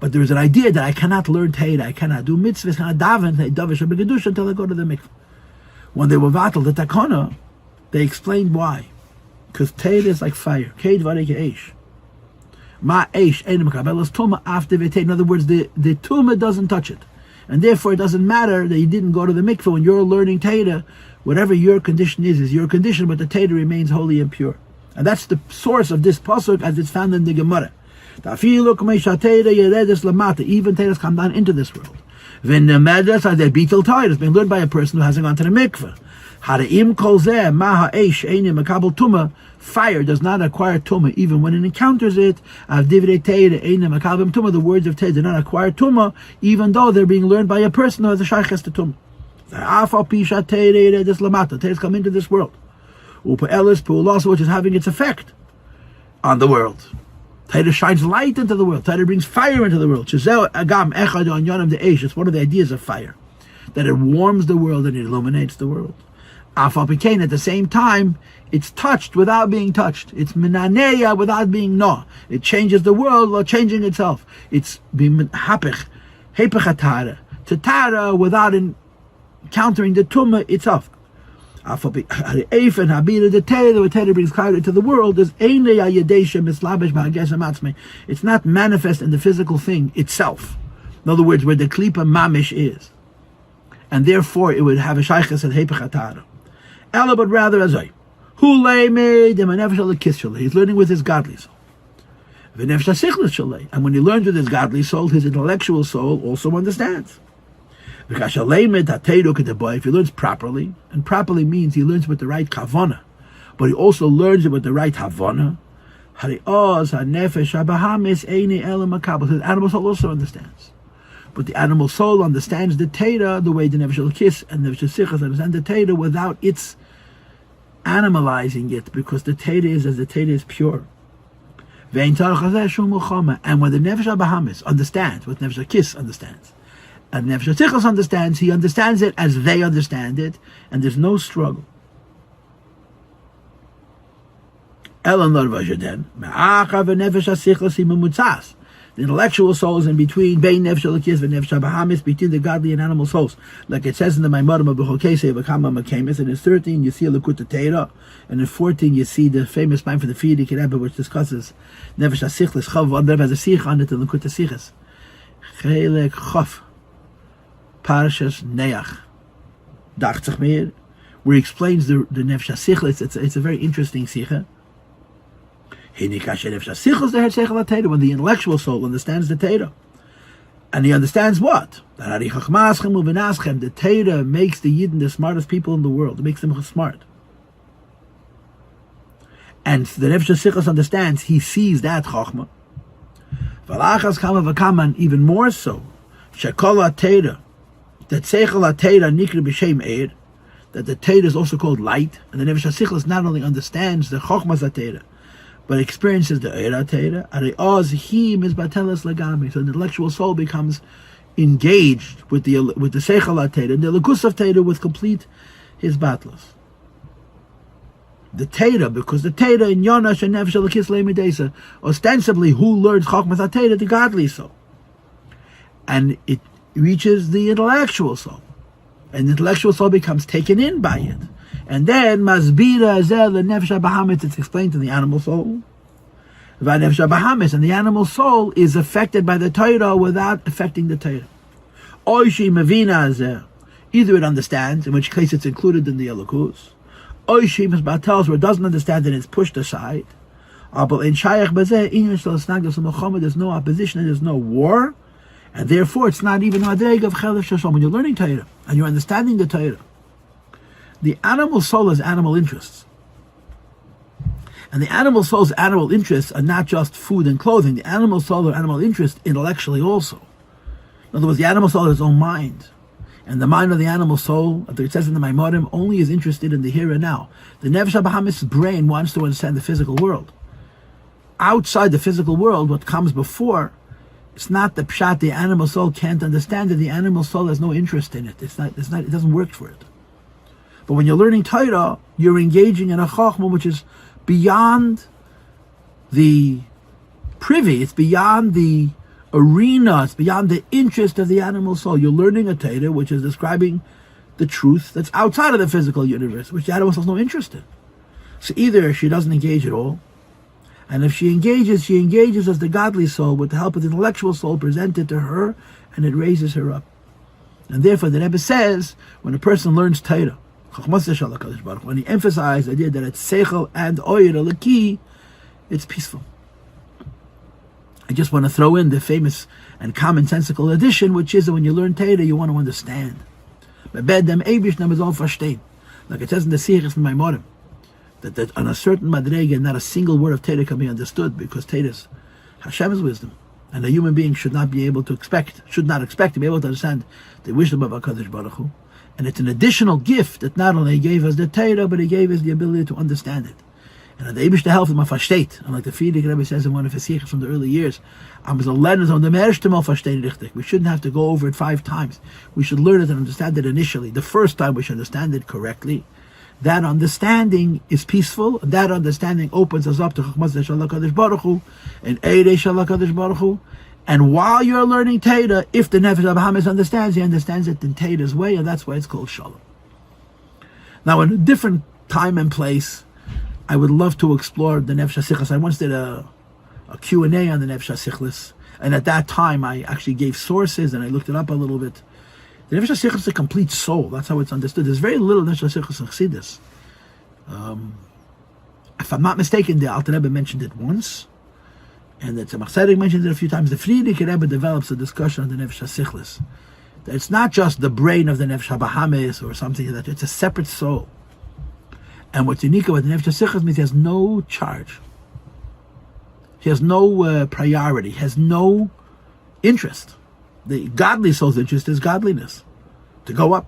But there is an idea that I cannot learn Torah, I cannot do mitzvahs, I cannot daven until I go to the mikveh. When they were mevatel the takana, they explained why. Because Torah is like fire. In other words, the tumah doesn't touch it. And therefore it doesn't matter that you didn't go to the mikveh when you're learning Torah. Whatever your condition is your condition, but the Torah remains holy and pure. And that's the source of this pasuk as it's found in the Gemara. Even Torah has come down into this world. It's been learned by a person who hasn't gone to the mikveh. Fire does not acquire tumah even when it encounters it. The words of Torah do not acquire tumah even though they're being learned by a person who has a shaykhs to tumah. Torah has come into this world, which is having its effect on the world. Torah shines light into the world. Torah brings fire into the world. It's one of the ideas of fire, that it warms the world and it illuminates the world. At the same time, it's touched without being touched. It's minaneya without being no. It changes the world while changing itself. It's hapech to tara without encountering the tumah itself. The Torah brings clarity to the world. It's not manifest in the physical thing itself. In other words, where the klipa mamish is, and therefore it would have a shaykhs and hepech hatara. Ella, but rather as He's learning with his godly soul. And when he learns with his godly soul, his intellectual soul also understands. If he learns properly, and properly means he learns with the right kavanah, but he also learns it with the right havanah, his animal soul also understands. But the animal soul understands the Torah the way the Nefesh Elokis and Nefesh Sichos understand the Torah without its animalizing it, because the Torah is as the Torah is pure. And when the Nefesh Bahamis understands what Nefesh Elokis understands, and Nefesh Sichos understands, he understands it as they understand it, and there's no struggle. The intellectual soul is in between, between the godly and animal souls. Like it says in the Mamer of Bechokese, and in 13 you see a Likutei Torah, and in 14 you see the famous line for the Frierdiker Rebbe, which discusses Nefesh HaSichlis. Chav Rebbe has a sikh on it in Likutei Sichos. Chelek Chof Parshas Neach Dacht Mehr, where he explains the Nefesh HaSichlis. It's a very interesting sikha. When the intellectual soul understands the Torah, and he understands what? The Torah makes the Yidden the smartest people in the world. It makes them smart. And the Nefesh Sichos understands, he sees that Chochmah. Even more so, that the Torah is also called light, and the Nefesh Sichos not only understands the Chochmah Torah, but experiences the Eira Torah, so the intellectual soul becomes engaged with the Seichel Torah, and the Lekus of Torah with complete his battles. The Torah, because the Torah in Yonash and Nefesh Elokis Leimidesa, ostensibly who learns Chochmas Torah, the godly soul, and it reaches the intellectual soul, and the intellectual soul becomes taken in by it. And then Masbira Azel the Nefesh Bahamis, it's explained to the animal soul. Nefesh Bahamis, and the animal soul is affected by the Torah without affecting the Torah. Oishi Mavina Azel, either it understands, in which case it's included in the Elokus. Oishi Misbatel's, where it doesn't understand and it's pushed aside. In Shayach Bazeh, there's no opposition and there's no war, and therefore it's not even Madreg of Chelef Shashom. When you're learning Torah and you're understanding the Torah, the animal soul has animal interests. And the animal soul's animal interests are not just food and clothing. The animal soul or animal interest intellectually also. In other words, the animal soul has its own mind. And the mind of the animal soul, as it says in the Maimorim, only is interested in the here and now. The Nefesh Bahamis' brain wants to understand the physical world. Outside the physical world, what comes before, it's not the pshat. The animal soul can't understand it. The animal soul has no interest in it. It doesn't work for it. But when you're learning Torah, you're engaging in a chokhmah which is beyond the privy, it's beyond the arena, it's beyond the interest of the animal soul. You're learning a Torah which is describing the truth that's outside of the physical universe, which the animal soul has no interest in. So either she doesn't engage at all, and if she engages as the godly soul with the help of the intellectual soul presented to her, and it raises her up. And therefore the Rebbe says, when a person learns Torah, when he emphasized the idea that it's seichel and oyer leki, it's peaceful. I just want to throw in the famous and commonsensical addition, which is that when you learn Torah, you want to understand. Like it says in the Sichos in Maimorim, that on a certain madrega, not a single word of Torah can be understood, because Torah is Hashem's wisdom, and a human being should not expect to be able to understand the wisdom of HaKadosh Baruch Hu. And it's an additional gift that not only He gave us the Torah, but He gave us the ability to understand it. And the Eibishter helps him versteht. And like the Frierdiker Rebbe says in one of his sichos from the early years, we shouldn't have to go over it 5 times. We should learn it and understand it initially. The first time we should understand it correctly. That understanding is peaceful. That understanding opens us up to Chachmas Shalach Kadosh Baruch Hu and Eirei Shalach Kadosh Baruch Hu. And while you're learning Torah, if the Nefesh Bahamis understands, he understands it in Torah's way, and that's why it's called Shalom. Now, in a different time and place, I would love to explore the Nefesh HaSichos. I once did a Q&A on the Nefesh HaSichos, and at that time, I actually gave sources, and I looked it up a little bit. The Nefesh HaSichos is a complete soul. That's how it's understood. There's very little Nefesh HaSichos in Chassidus. If I'm not mistaken, the Alter Rebbe mentioned it once, and the Tzemach Tzedek mentions it a few times. The Frierdiker Rebbe develops a discussion on the Nefesh HaSichlis. That it's not just the brain of the Nefesh HaBahamis or something like that. It's a separate soul. And what's unique about the Nefesh HaSichlis means he has no charge. He has no priority. He has no interest. The godly soul's interest is godliness, to go up.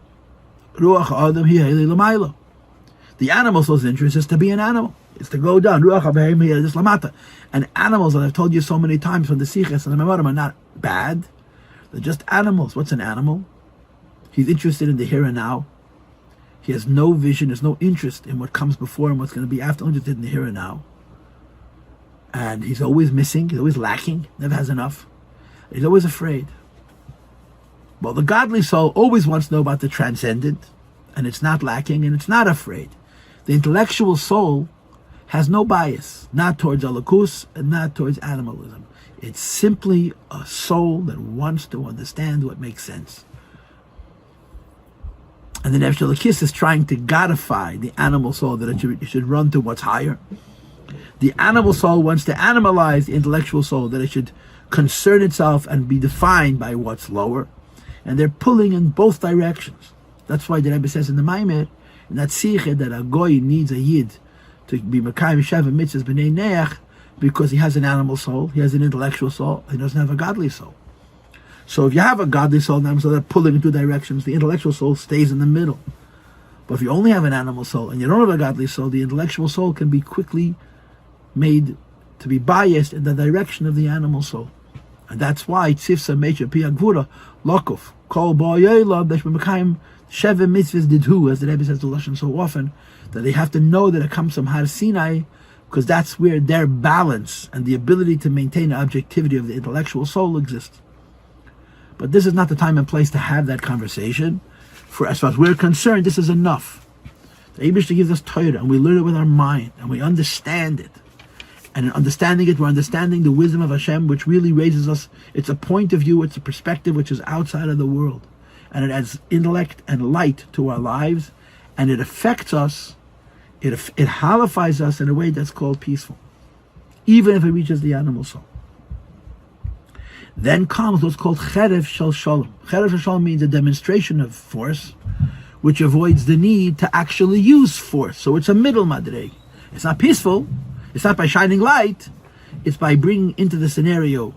Ruach Adam hi ha'eli l'maylo. The animal soul's interest is to be an animal. It's to go down. Ruach Adam hi ha'eli l'mata. And animals, that I've told you so many times from the Sichos and the Mamer, are not bad. They're just animals. What's an animal? He's interested in the here and now. He has no vision, there's no interest in what comes before and what's going to be after, only interested in the here and now. And he's always missing, he's always lacking, never has enough. He's always afraid. Well, the godly soul always wants to know about the transcendent, and it's not lacking, and it's not afraid. The intellectual soul has no bias, not towards alakus and not towards animalism. It's simply a soul that wants to understand what makes sense. And the Nefesh Elokis is trying to godify the animal soul, that it should run to what's higher. The animal soul wants to animalize the intellectual soul, that it should concern itself and be defined by what's lower. And they're pulling in both directions. That's why the Rebbe says in the Mamer, in that Siche, that a goy needs a yid to be Mekayim Sheva Mitzvos B'nei Neach, because he has an animal soul, he has an intellectual soul, he doesn't have a godly soul. So if you have a godly soul and animal soul, they're pulling in two directions. The intellectual soul stays in the middle. But if you only have an animal soul and you don't have a godly soul, the intellectual soul can be quickly made to be biased in the direction of the animal soul. And that's why Tzifsa Meisha Pi Agvura Lokov Kol Bo'ayela B'Shemekayim Sheva Mitzvos Didhu, as the Rebbe says to Lashon so often, that they have to know that it comes from Har Sinai, because that's where their balance and the ability to maintain the objectivity of the intellectual soul exists. But this is not the time and place to have that conversation. For as far as we're concerned, this is enough. The Eibishter gives us Torah, and we learn it with our mind, and we understand it. And in understanding it, we're understanding the wisdom of Hashem, which really raises us. It's a point of view, it's a perspective which is outside of the world. And it adds intellect and light to our lives, and it affects us, it halifies us in a way that's called peaceful, even if it reaches the animal soul. Then comes what's called Cherev Shel Shalom. Cherev Shel Shalom means a demonstration of force, which avoids the need to actually use force. So it's a middle madreg. It's not peaceful. It's not by shining light. It's by bringing into the scenario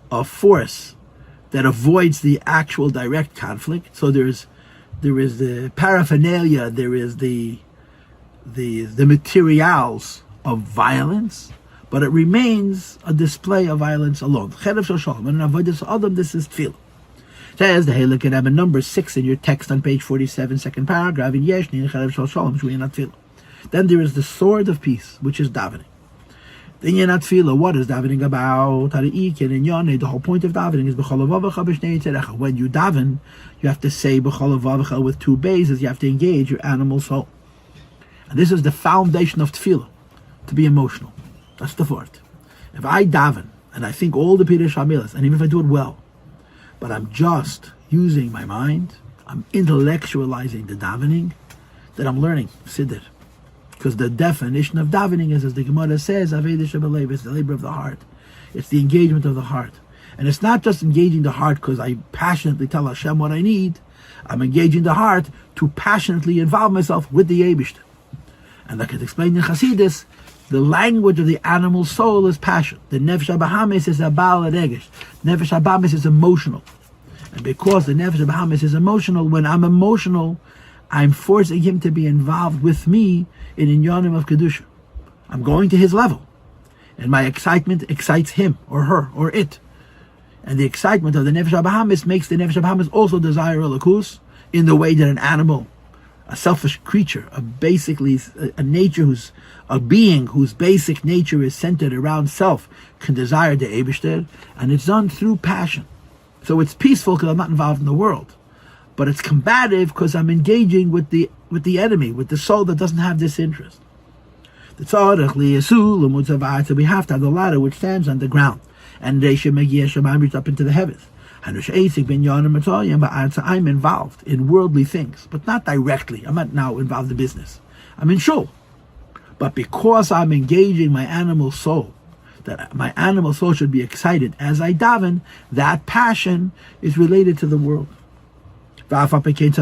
of force that avoids the actual direct conflict. So there is the paraphernalia. There is the materials of violence, but it remains a display of violence alone. Cherev Shel Shalom. And in Avodas Adam, this is Tefilla. Says the Heilig Rebbe, number 6 in your text on page 47, second paragraph, in Yeshni Cherev Shel Shalom, Shvuyinat Tefilla. Then there is the sword of peace, which is davening. Then Yinat Tefilla, what is davening about? The whole point of davening is when you daven, you have to say with two bases, you have to engage your animal soul. And this is the foundation of Tefillah, to be emotional. That's the fourth. If I daven, and I think all the Pirush HaMilas, and even if I do it well, but I'm just using my mind, I'm intellectualizing the davening, then I'm learning Siddur. Because the definition of davening is, as the Gemara says, Aveda Shebelev, it's the labor of the heart. It's the engagement of the heart. And it's not just engaging the heart because I passionately tell Hashem what I need. I'm engaging the heart to passionately involve myself with the Eibishter. And like it's explained in Chassidus, the language of the animal soul is passion. The Nefesh HaBahamis is a Baal Regesh. Nefesh HaBahamis is emotional. And because the Nefesh HaBahamis is emotional, when I'm emotional, I'm forcing him to be involved with me in Inyanim of Kedusha. I'm going to his level. And my excitement excites him, or her, or it. And the excitement of the Nefesh HaBahamis makes the Nefesh HaBahamis also desire Elokus, in the way that an animal, a selfish creature, a nature a being whose basic nature is centered around self, can desire the Eibishter, and it's done through passion. So it's peaceful because I'm not involved in the world, but it's combative because I'm engaging with the enemy, with the soul that doesn't have this interest. So we have to have the ladder which stands on the ground, and reach up into the heavens. I'm involved in worldly things, but not directly. I'm not now involved in business. I'm in shul. But because I'm engaging my animal soul, that my animal soul should be excited as I daven, that passion is related to the world. But the end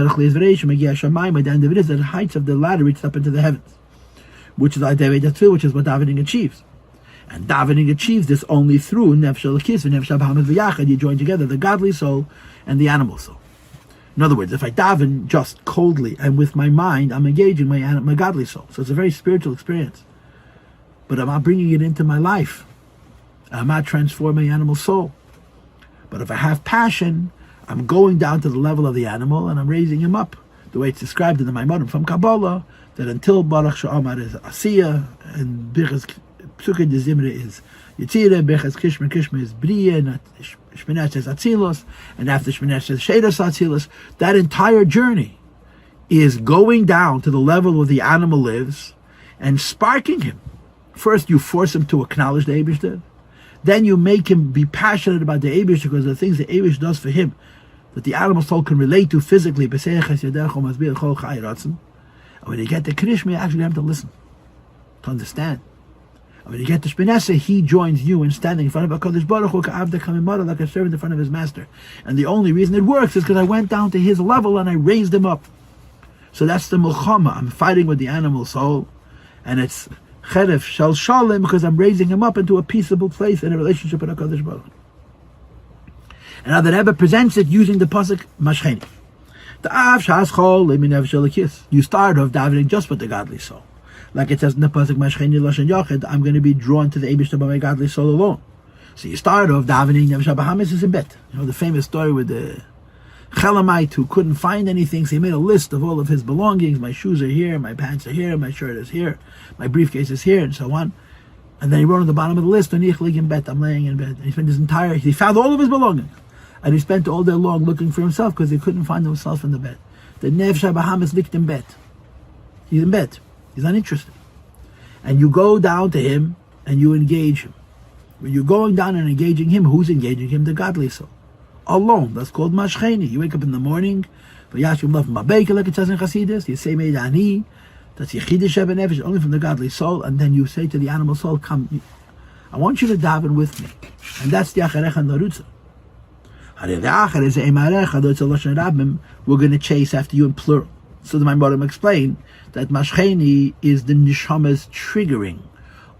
of it is that the heights of the ladder reached up into the heavens, which is what davening achieves. And davening achieves this only through nefesh elokis v'nefesh habahamis v'yachad. You join together the godly soul and the animal soul. In other words, if I daven just coldly and with my mind, I'm engaging my godly soul. So it's a very spiritual experience. But I'm not bringing it into my life. I'm not transforming my animal soul. But if I have passion, I'm going down to the level of the animal and I'm raising him up. The way it's described in the Mamer from Kabbalah, that until Baruch She'amar is Asiya, and Birchas Psukkah de Zimra is Yitzira, Birchas Kishma is Briya, and Shminesh is Atzilos, and after Shminesh is Sheidas Atzilos. That entire journey is going down to the level where the animal lives and sparking him. First, you force him to acknowledge the Eibishter. Then you make him be passionate about the Eibishter because of the things the Eibishter does for him that the animal soul can relate to physically. And when you get to Krishma, you actually have to listen, to understand. And when you get to Shminesa, he joins you in standing in front of HaKadosh Baruch Hu, like a servant in front of his master. And the only reason it works is because I went down to his level and I raised him up. So that's the Mulchama. I'm fighting with the animal soul, and it's Cheref Shel Shalom because I'm raising him up into a peaceable place in a relationship with HaKadosh Baruch Hu. And now the Rebbe presents it using the pasuk Mashcheni. You start off davening just with the godly soul. Like it says in the pasuk Mashcheni Lashon Yochid, I'm going to be drawn to the Eibishter by my godly soul alone. So you start off davening, Nefesh Bahamis is in bet. You know the famous story with the Chelamite who couldn't find anything, so he made a list of all of his belongings. My shoes are here, my pants are here, my shirt is here, my briefcase is here, and so on. And then he wrote on the bottom of the list, I'm laying in bed. And he found all of his belongings. And he spent all day long looking for himself because he couldn't find himself in the bed. The Nefesh Bahamis liegt in bed. He's in bed. He's uninterested. And you go down to him and you engage him. When you're going down and engaging him, who's engaging him? The godly soul. Alone. That's called Mashcheni. You wake up in the morning, like it says in Chassidus, you say Meidani, that's Yechidish Nefesh, only from the godly soul, and then you say to the animal soul, come, I want you to daven with me. And that's the Acharecha Narutza. We're going to chase after you in plural. So the Maimonides explain that Mashcheni is the Neshama's triggering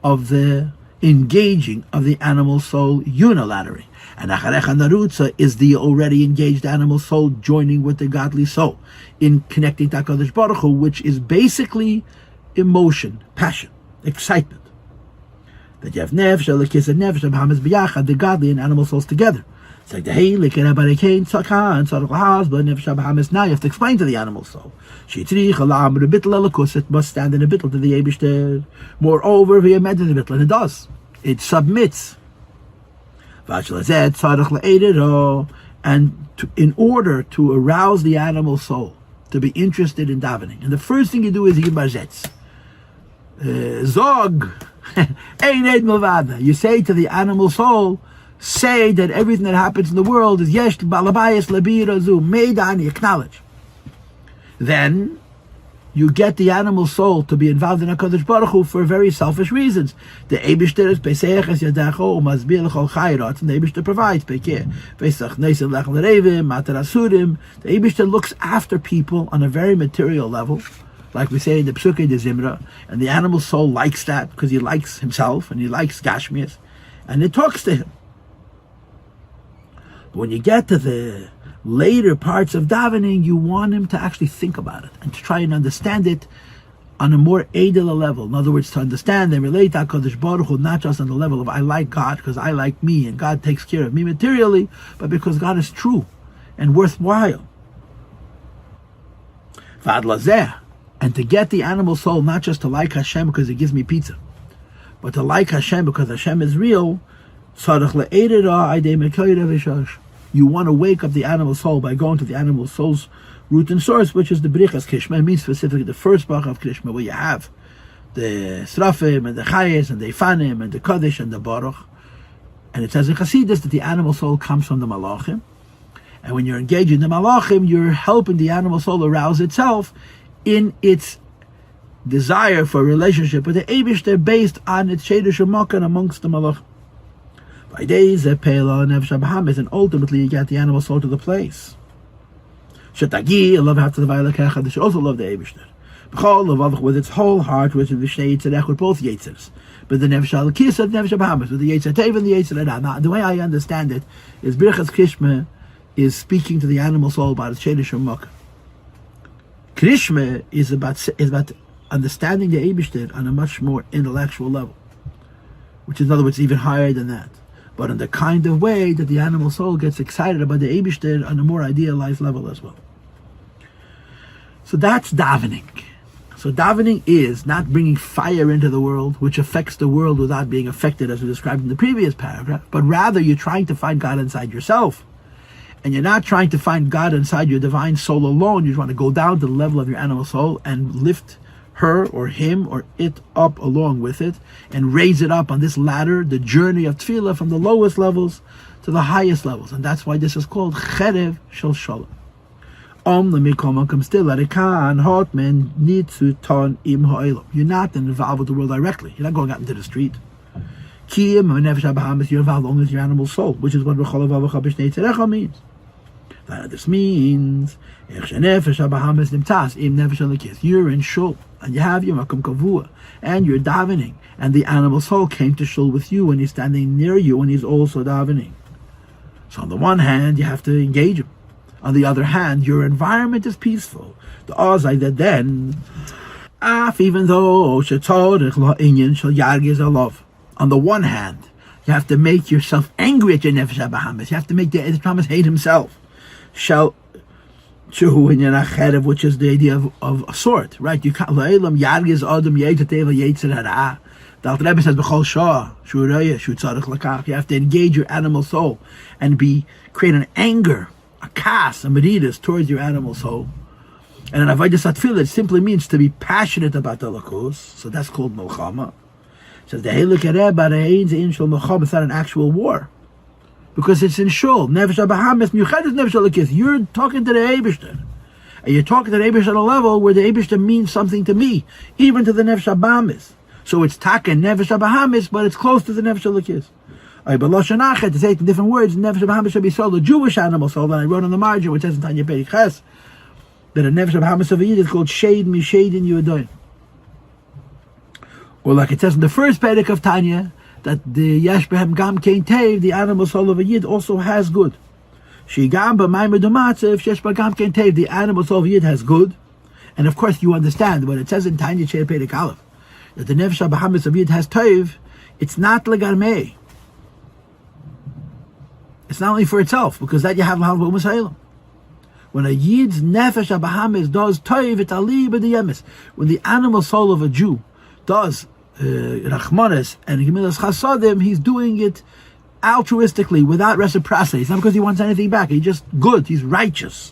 of the engaging of the animal soul unilaterally. And Acharecha Narutza is the already engaged animal soul joining with the godly soul in connecting to HaKadosh Baruch Hu, which is basically emotion, passion, excitement. That you have Nefesh, Elokis, and Nefesh, Bahamis B'yachad, the godly and animal souls together. It's like the hey, like now you have to explain to the animal soul. It must stand in a bittul to the Eibishter. Moreover, and it does. It submits. And in order to arouse the animal soul to be interested in davening, and the first thing you do is you barzets. Zog, you say to the animal soul, say that everything that happens in the world is yesh balabayas labirazu meidani, acknowledge. Then you get the animal soul to be involved in HaKadosh Baruch Hu for very selfish reasons. The Eibishter is Pesach es yadecho u'masbir l'chol chayrat, and the Eibishter provides Pekeh Pesach neisem lechel revim matar asurim. The Eibishter looks after people on a very material level, like we say in the Psukkah de Zimra, and the animal soul likes that because he likes himself and he likes Gashmias, and it talks to him. But when you get to the later parts of davening, you want him to actually think about it and to try and understand it on a more edel level. In other words, to understand and relate to HaKadosh Baruch Hu, not just on the level of I like God because I like me and God takes care of me materially, but because God is true and worthwhile. And to get the animal soul not just to like Hashem because He gives me pizza, but to like Hashem because Hashem is real. You want to wake up the animal soul by going to the animal soul's root and source, which is the Brichas Kishma. It means specifically the first Bach of Kishma, where you have the Srafim and the Chayes and the Ifanim and the Kodesh and the Baruch. And it says in Chassidus that the animal soul comes from the Malachim. And when you're engaging the Malachim, you're helping the animal soul arouse itself in its desire for a relationship with the Eibishter based on its Sheidush Makan amongst the Malach. By days, and ultimately you get the animal soul to the place. Shetagi, love after the Vailakecha, they should also love the Eibishter. With its whole heart, with the Shnei Tzedek, with both Yetzers. But the Nefesh Al-Kis and Nefesh Bahamas, with the Yetzer Tev and the Yetzer Hara. Now, the way I understand it is Birchas Krishma is speaking to the animal soul about its Sheidush Makan. Krishma is about understanding the Eibishter on a much more intellectual level, which is, in other words, even higher than that, but in the kind of way that the animal soul gets excited about the Eibishter on a more idealized level as well. So that's davening. So davening is not bringing fire into the world, which affects the world without being affected, as we described in the previous paragraph, but rather you're trying to find God inside yourself. And you're not trying to find God inside your divine soul alone. You just want to go down to the level of your animal soul and lift her or him or it up along with it and raise it up on this ladder, the journey of Tefilla, from the lowest levels to the highest levels. And that's why this is called Cherev Shel Shalom. Still at a kan hotman need to turn im ha'olam. You're not involved with the world directly. You're not going out into the street. You're involved only with your animal soul, which is what means. This means you're in shul and you have your makom kavua and you're davening, and the animal soul came to shul with you and he's standing near you and he's also davening. So on the one hand, you have to engage him. On the other hand, your environment is peaceful. The ozai that then, even though on the one hand, you have to make yourself angry at your nefesh habahamis. You have to make the Eibishter hate himself. Which is the idea of a sword, right? You can't. The Rebbe says, you have to engage your animal soul and create an anger, a kas, a meridas towards your animal soul. And an avodas atfila, it simply means to be passionate about the lakus. So that's called milchama. It says the it's not an actual war, because it's in shul. Nefesh habahamis miuchedes nefesh alakis. You're talking to the Eibishter, and you're talking to the Eibishter at a level where the Eibishter means something to me, even to the nefesh habahamis. So it's taka nefesh habahamis, but it's close to the nefesh alakis. To say it in different words, nefesh habahamis should be sold, a Jewish animal soul that I wrote on the margin, which says in Tanya Perek Ches that a nefesh habahamis of a yid is called shade mishaydin yudoin. Or like it says in the first Perek of Tanya, that the yesh behem gam kein tev, the animal soul of a yid, also has good. She gam b'maymer dumatzev shesh gam kein tev, the animal soul of a yid has good. And of course you understand when it says in Tanya Perek Aleph that the nefesh habahamis of a yid has tev, it's not legarmei. It's not only for itself, because that you have l'halva u'masaylam. When a yid's nefesh habahamis does tev, it's ali b'diyemis. When the animal soul of a Jew does rachmanis and gemilas chasadim, he's doing it altruistically, without reciprocity. It's not because he wants anything back. He's just good. He's righteous.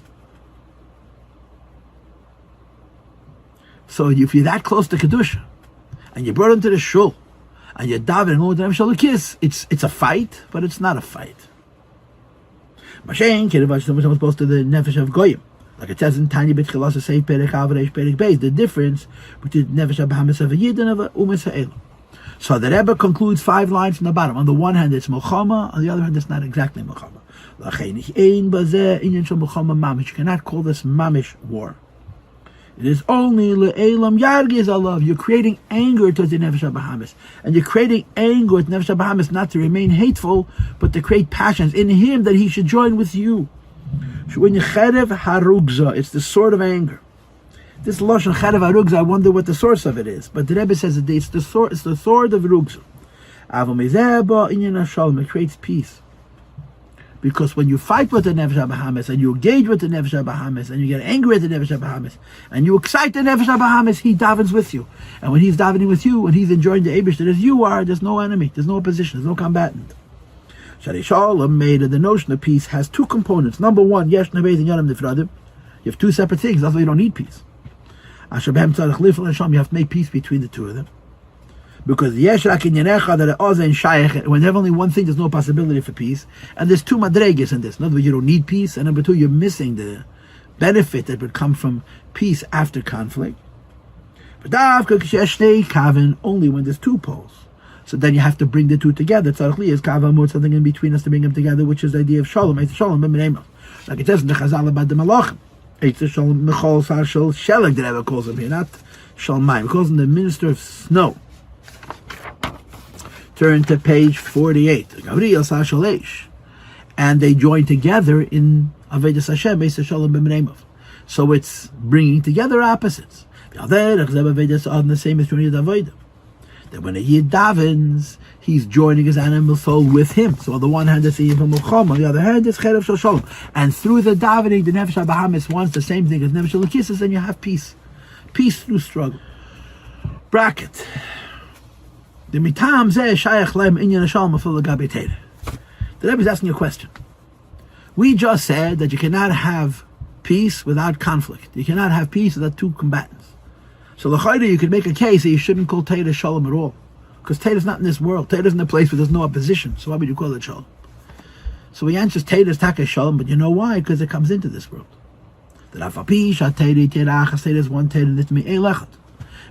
So if you're that close to kedusha, and you brought him to the shul, and you're davening with them shalakis, it's a fight, but it's not a fight. Mashen k'devash supposed to the nefesh of goyim. Like it says in Tanya B'tchilas Seif Perek Avreish Perek Beis, the difference between nefesh habahamis of a yid and of a umas ha'elam. So the Rebbe concludes 5 lines from the bottom. On the one hand, it's milchama. On the other hand, it's not exactly milchama. You cannot call this mamish war. It is only le'elam yargiz alav. You're creating anger towards the nefesh habahamis, and you're creating anger with nefesh habahamis not to remain hateful, but to create passions in him that he should join with you. It's the sword of anger. This lashon cherev harugza, I wonder what the source of it is. But the Rebbe says that it's the sword of rugza. It creates peace. Because when you fight with the nefesh habahamis and you engage with the nefesh habahamis and you get angry at the nefesh habahamis and you excite the nefesh habahamis, he davens with you. And when he's davening with you, when he's enjoying the Eibishter as you are, there's no enemy, there's no opposition, there's no combatant. Shalom made of the notion of peace has 2 components. Number 1, yesh nebeid and yonam nifradim. You have 2 separate things. That's why you don't need peace. You have to make peace between the 2 of them. Because yesh rak in yenecha that ozen shayach. When you have only one thing, there's no possibility for peace. And there's 2 madreges in this. In other words, you don't need peace. And number 2, you're missing the benefit that would come from peace after conflict. Only when there's two poles. So then you have to bring the two together. Tzarich is kavamut, something in between us to bring them together, which is the idea of shalom. Like it says in the Chazal about the Malachim. Shalom Mechol Sarshal Shelag, the Rebbe calls him here, not Shalmaim. He calls him the minister of snow. Turn to page 48. And they join together in Avodas Hashem, Beis Shalom B'Mneimov. So it's bringing together opposites. On the same as Trinity Avodah. That when a Yid davens, he's joining his animal soul with him. So on the one hand, it's the Mulcham, on the other hand, it's Cherev Shel Shalom. And through the davening, the Nefesh HaBahamis wants the same thing as Nefesh HaLakisses, and you have peace. Peace through struggle. Bracket. The Mitam Zeh Shayach Lem Inyan Shalom Afil Gabi Teirah. The Rebbe is asking a question. We just said that you cannot have peace without conflict. You cannot have peace without two combatants. So l'chayda, you could make a case that you shouldn't call Teirah Shalom at all. Because Teirah is not in this world. Teirah is in a place where there's no opposition. So why would you call it Shalom? So he answers Teirah is Taka Shalom, but you know why? Because it comes into this world. The Rafapi, Shateri, Teirah, Teirah is one Teirah, and it's me, Eilachat.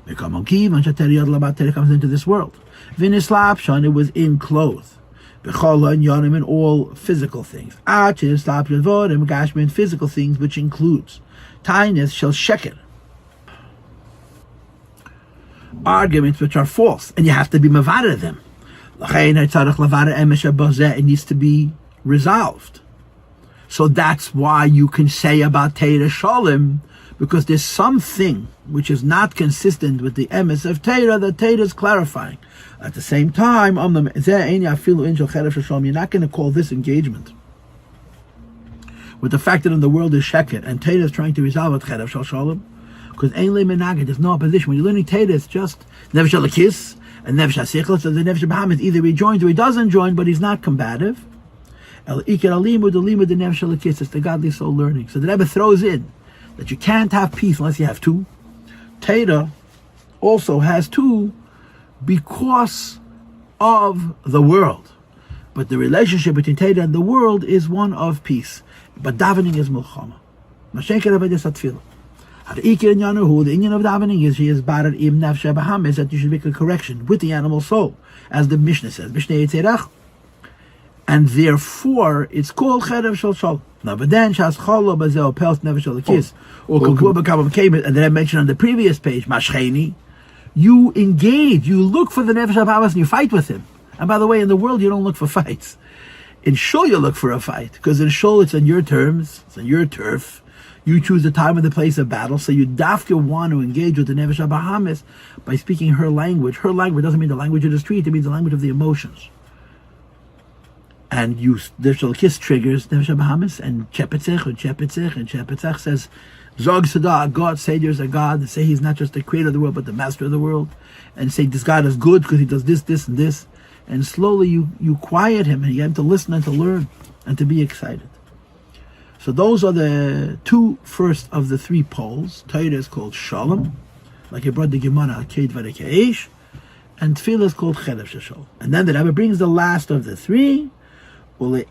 Mekam Kiv, and Shateri Yod Labat Teirah comes into this world. Vinislap, Shan, it was in clothes. Bechol and Yonim, and all physical things. Achin, Slap, Yodvod, and Megashmin, physical things, which includes Tainus, Shel Sheker. Arguments which are false, and you have to be mavada them. It needs to be resolved. So that's why you can say about Teirah Shalom, because there's something which is not consistent with the emes of Teirah that Teirah is clarifying. At the same time, you're not going to call this engagement with the fact that in the world is Sheket, and Teirah is trying to resolve it Cherev Shel Shalom. Because there's no opposition. When you're learning Teirah, it's just Nefesh HaLakis and Nefesh HaSichel. So the Nefesh HaBahamis, either he joins or he doesn't join, but he's not combative. El Iker Alimud, the Limud, the Nefesh HaLakis, it's the godly soul learning. So the Rebbe throws in that you can't have peace unless you have two. Teirah also has two because of the world. But the relationship between Teirah and the world is one of peace. But davening is Mulchama. Mashenker Avodas Tefilla. The Inyan of davening is she is barer im nefesh baham, is that you should make a correction with the animal soul, as the Mishnah says, and therefore it's called Cherev Shel Shalom. Now, but then Shas Cholo Bazeo Pels Nefesh HaLakis or Kulkur Bekam Kemet, and then I mentioned on the previous page Mashcheni, you engage, you look for the Nefesh HaBahamis and you fight with him. And by the way, in the world you don't look for fights. In Shul you look for a fight, because in Shul it's on your terms, it's on your turf. You choose the time and the place of battle, so you dafka want to engage with the Nefesh HaBahamis by speaking her language. Her language doesn't mean the language of the street, it means the language of the emotions. And the Shalkis triggers Nefesh HaBahamis, and Chepetzech says, Zog Sada, God, say there's a God, and say he's not just the creator of the world, but the master of the world, and say this God is good because he does this, this, and this. And slowly you quiet him, and you get him to listen and to learn, and to be excited. So those are the two first of the three poles. Teirah is called Shalom, like he brought the Gemara, Kei Dvarei Keish, and Tefilla is called Cherev Shel Shalom. And then the Rabbi brings the last of the three. Then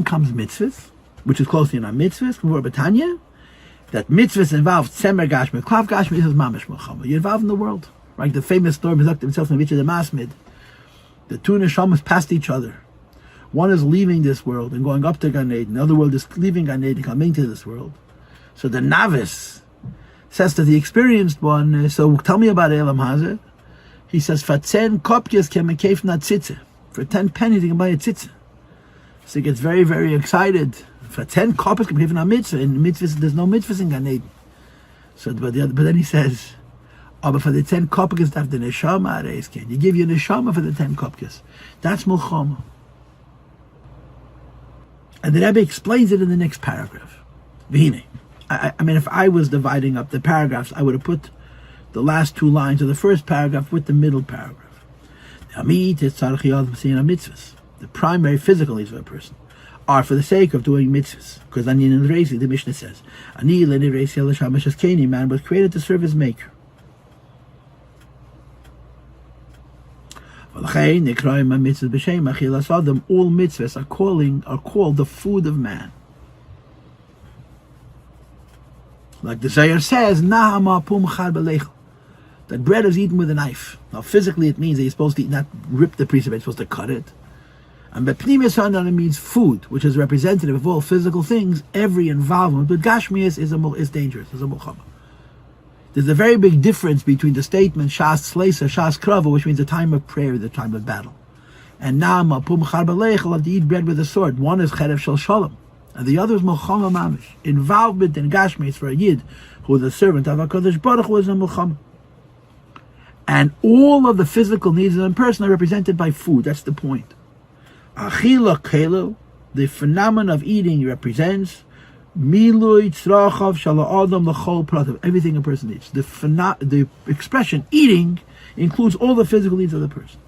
comes Mitzvos, which is closely in our Mitzvos, Betanya, that Mitzvos involve Tzemer Gashmi, Klav Gashmi is Mamish Melchama. You're involved in the world. Like the famous story, Mizak himself in Mitzvah the Masmid, the two neshamas passed each other. One is leaving this world and going up to Gan Eden. The other world is leaving Gan Eden and coming to this world. So the novice says to the experienced one, so tell me about Elam Hazeh. He says, for 10 kopjes can make kef na tzitze. For 10 pennies you can buy a tzitze. So he gets very, very excited. For 10 kopjes can make kef na mitzvah. In mitzvahs, there's no mitzvahs in Gan Eden. So, but then he says, but for the 10 kopjes, have the neshama areis can. You give your neshama for the 10 kopjes. That's mulchama. And the Rebbe explains it in the next paragraph. V'hine. I mean, if I was dividing up the paragraphs, I would have put the last two lines of the first paragraph with the middle paragraph. The primary physical needs of a person are for the sake of doing mitzvahs. Because the Mishnah says, man was created to serve his maker. All mitzvahs are called the food of man. Like the Zohar says, that bread is eaten with a knife. Now physically it means that you're supposed to not rip the piece of it, you're supposed to cut it. And bepnimius it means food, which is representative of all physical things. Every involvement with gashmias is dangerous, is a mulchama. There's a very big difference between the statement Shas Sleisa, Shas Krava, which means the time of prayer, the time of battle. And Nama Pum Char Balechel, to eat bread with a sword. One is Cherev Shel Shalom, and the other is Mulchama Mamish. Involvement in Gashmis for a Yid, who is the servant of HaKadosh Baruch Hu, is a Mulchama. And all of the physical needs of a person are represented by food. That's the point. Achila Kelu, the phenomenon of eating, represents Milui Tzrachav Shala Adam L'chol Prativ, everything a person needs. The expression eating includes all the physical needs of the person.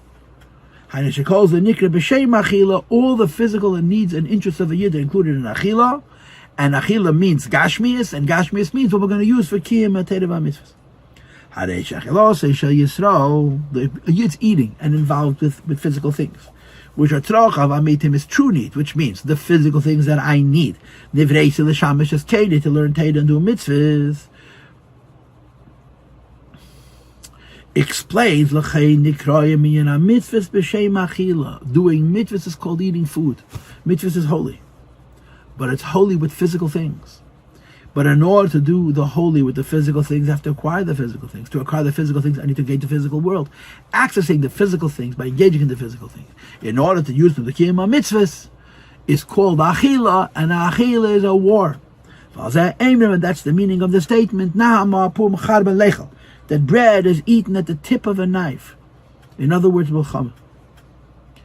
She calls the Nikra B'Shem Achila, all the physical needs and interests of a Yid are included in Achila, and Achila means Gashmias, and Gashmias means what we're going to use for Kiyam HaTorah Mitzvos. The Yid's eating and involved with physical things, which are Tzrachav Amitim is true need, which means the physical things that I need. Nivrei L'Shamish is Kedi, to learn Torah and do mitzvahs. Explains doing mitzvahs is called eating food. Mitzvahs is holy, but it's holy with physical things. But in order to do the holy with the physical things, I have to acquire the physical things. To acquire the physical things, I need to engage the physical world. Accessing the physical things by engaging in the physical things, in order to use them to keep my mitzvahs, is called achila, and achila is a war. And that's the meaning of the statement, that bread is eaten at the tip of a knife. In other words, mulchama.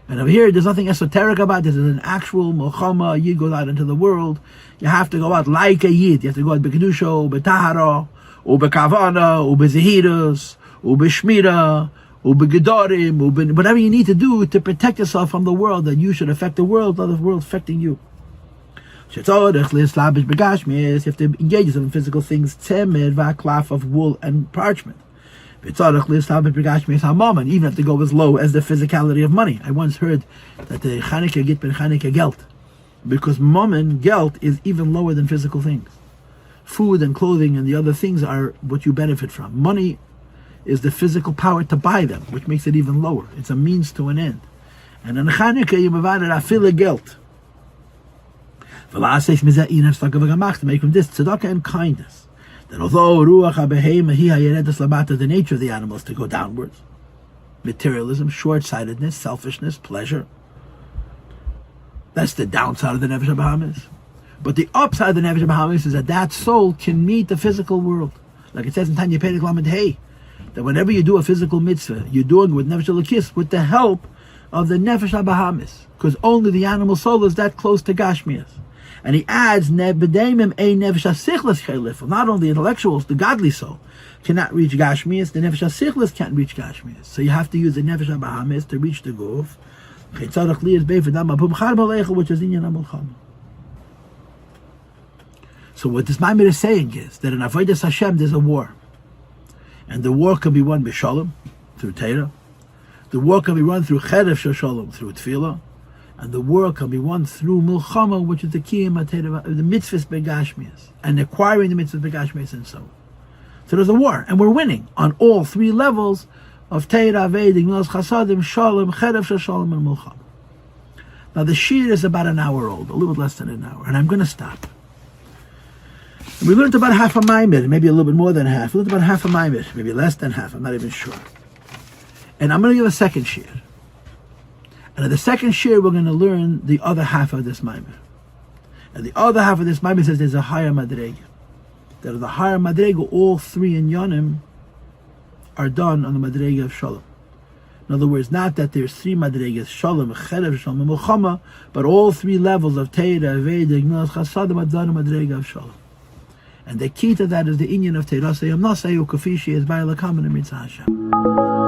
And over here, there's nothing esoteric about it. This is an actual mulchama. A Yid goes out into the world. You have to go out like a Yid. You have to go out b'kedusha, b'tahara, b'kavana, b'zehirus, b'shmira, b'gedorim, whatever you need to do to protect yourself from the world, that you should affect the world, not the world affecting you. You have to engage yourself in physical things, tzemed v'aklaf of wool and parchment. Even have to go as low as the physicality of money. I once heard that the Chanukah get ben Chanukah gelt, because mammon gelt is even lower than physical things. Food and clothing and the other things are what you benefit from. Money is the physical power to buy them, which makes it even lower. It's a means to an end. And in Chanukah you mavad afila gelt. To make from this tzedakah and kindness. That although ruach habehema the nature of the animals to go downwards, materialism, short-sightedness, selfishness, pleasure, that's the downside of the nefesh habahamis. But the upside of the nefesh habahamis is that soul can meet the physical world, like it says in Tanya Perek Lamed Hey, that whenever you do a physical mitzvah, you're doing it with nefesh elokis, with the help of the nefesh habahamis, because only the animal soul is that close to gashmias. And he adds, not only intellectuals, the godly soul cannot reach Gashmias, the Nefesh HaSichlis can't reach Gashmias. So you have to use the Nefesh HaBahamis to reach the Guf, which is Inyan HaMulchama. So what this Mamer is saying is that in Avodas Hashem there's a war. And the war can be won BiShalom, through Torah. The war can be won through Cherev Shel Shalom, through Tefilla. And the war can be won through Mulchama, which is the Kiyam HaTorah, the Mitzvos Begashmias, and acquiring the Mitzvos Begashmias and so on. So there's a war, and we're winning on all three levels of Torah, Vedic, Milos Chasadim, Shalom, Cherev Shel Shalom, and Mulchama. Now the Shir is about an hour old, a little bit less than an hour, and I'm going to stop. And we learned about half a Mamer, maybe a little bit more than half. We learned about half a Mamer, maybe less than half, I'm not even sure. And I'm going to give a second Shir. And in the second shir, we're going to learn the other half of this Mamer. And the other half of this Mamer says there's a higher madrega. That the higher madrega, all three in Yonim are done on the madrega of Shalom. In other words, not that there's three madregas, Shalom, Cherev, Shalom, and Mulchama, but all three levels of Torah, Vedic, Milos Chasadim are done on the madrega of Shalom. And the key to that is the inyan of Torah. Sayam Nasei Ukafishi is by Lakam and Mitzvah Hashem.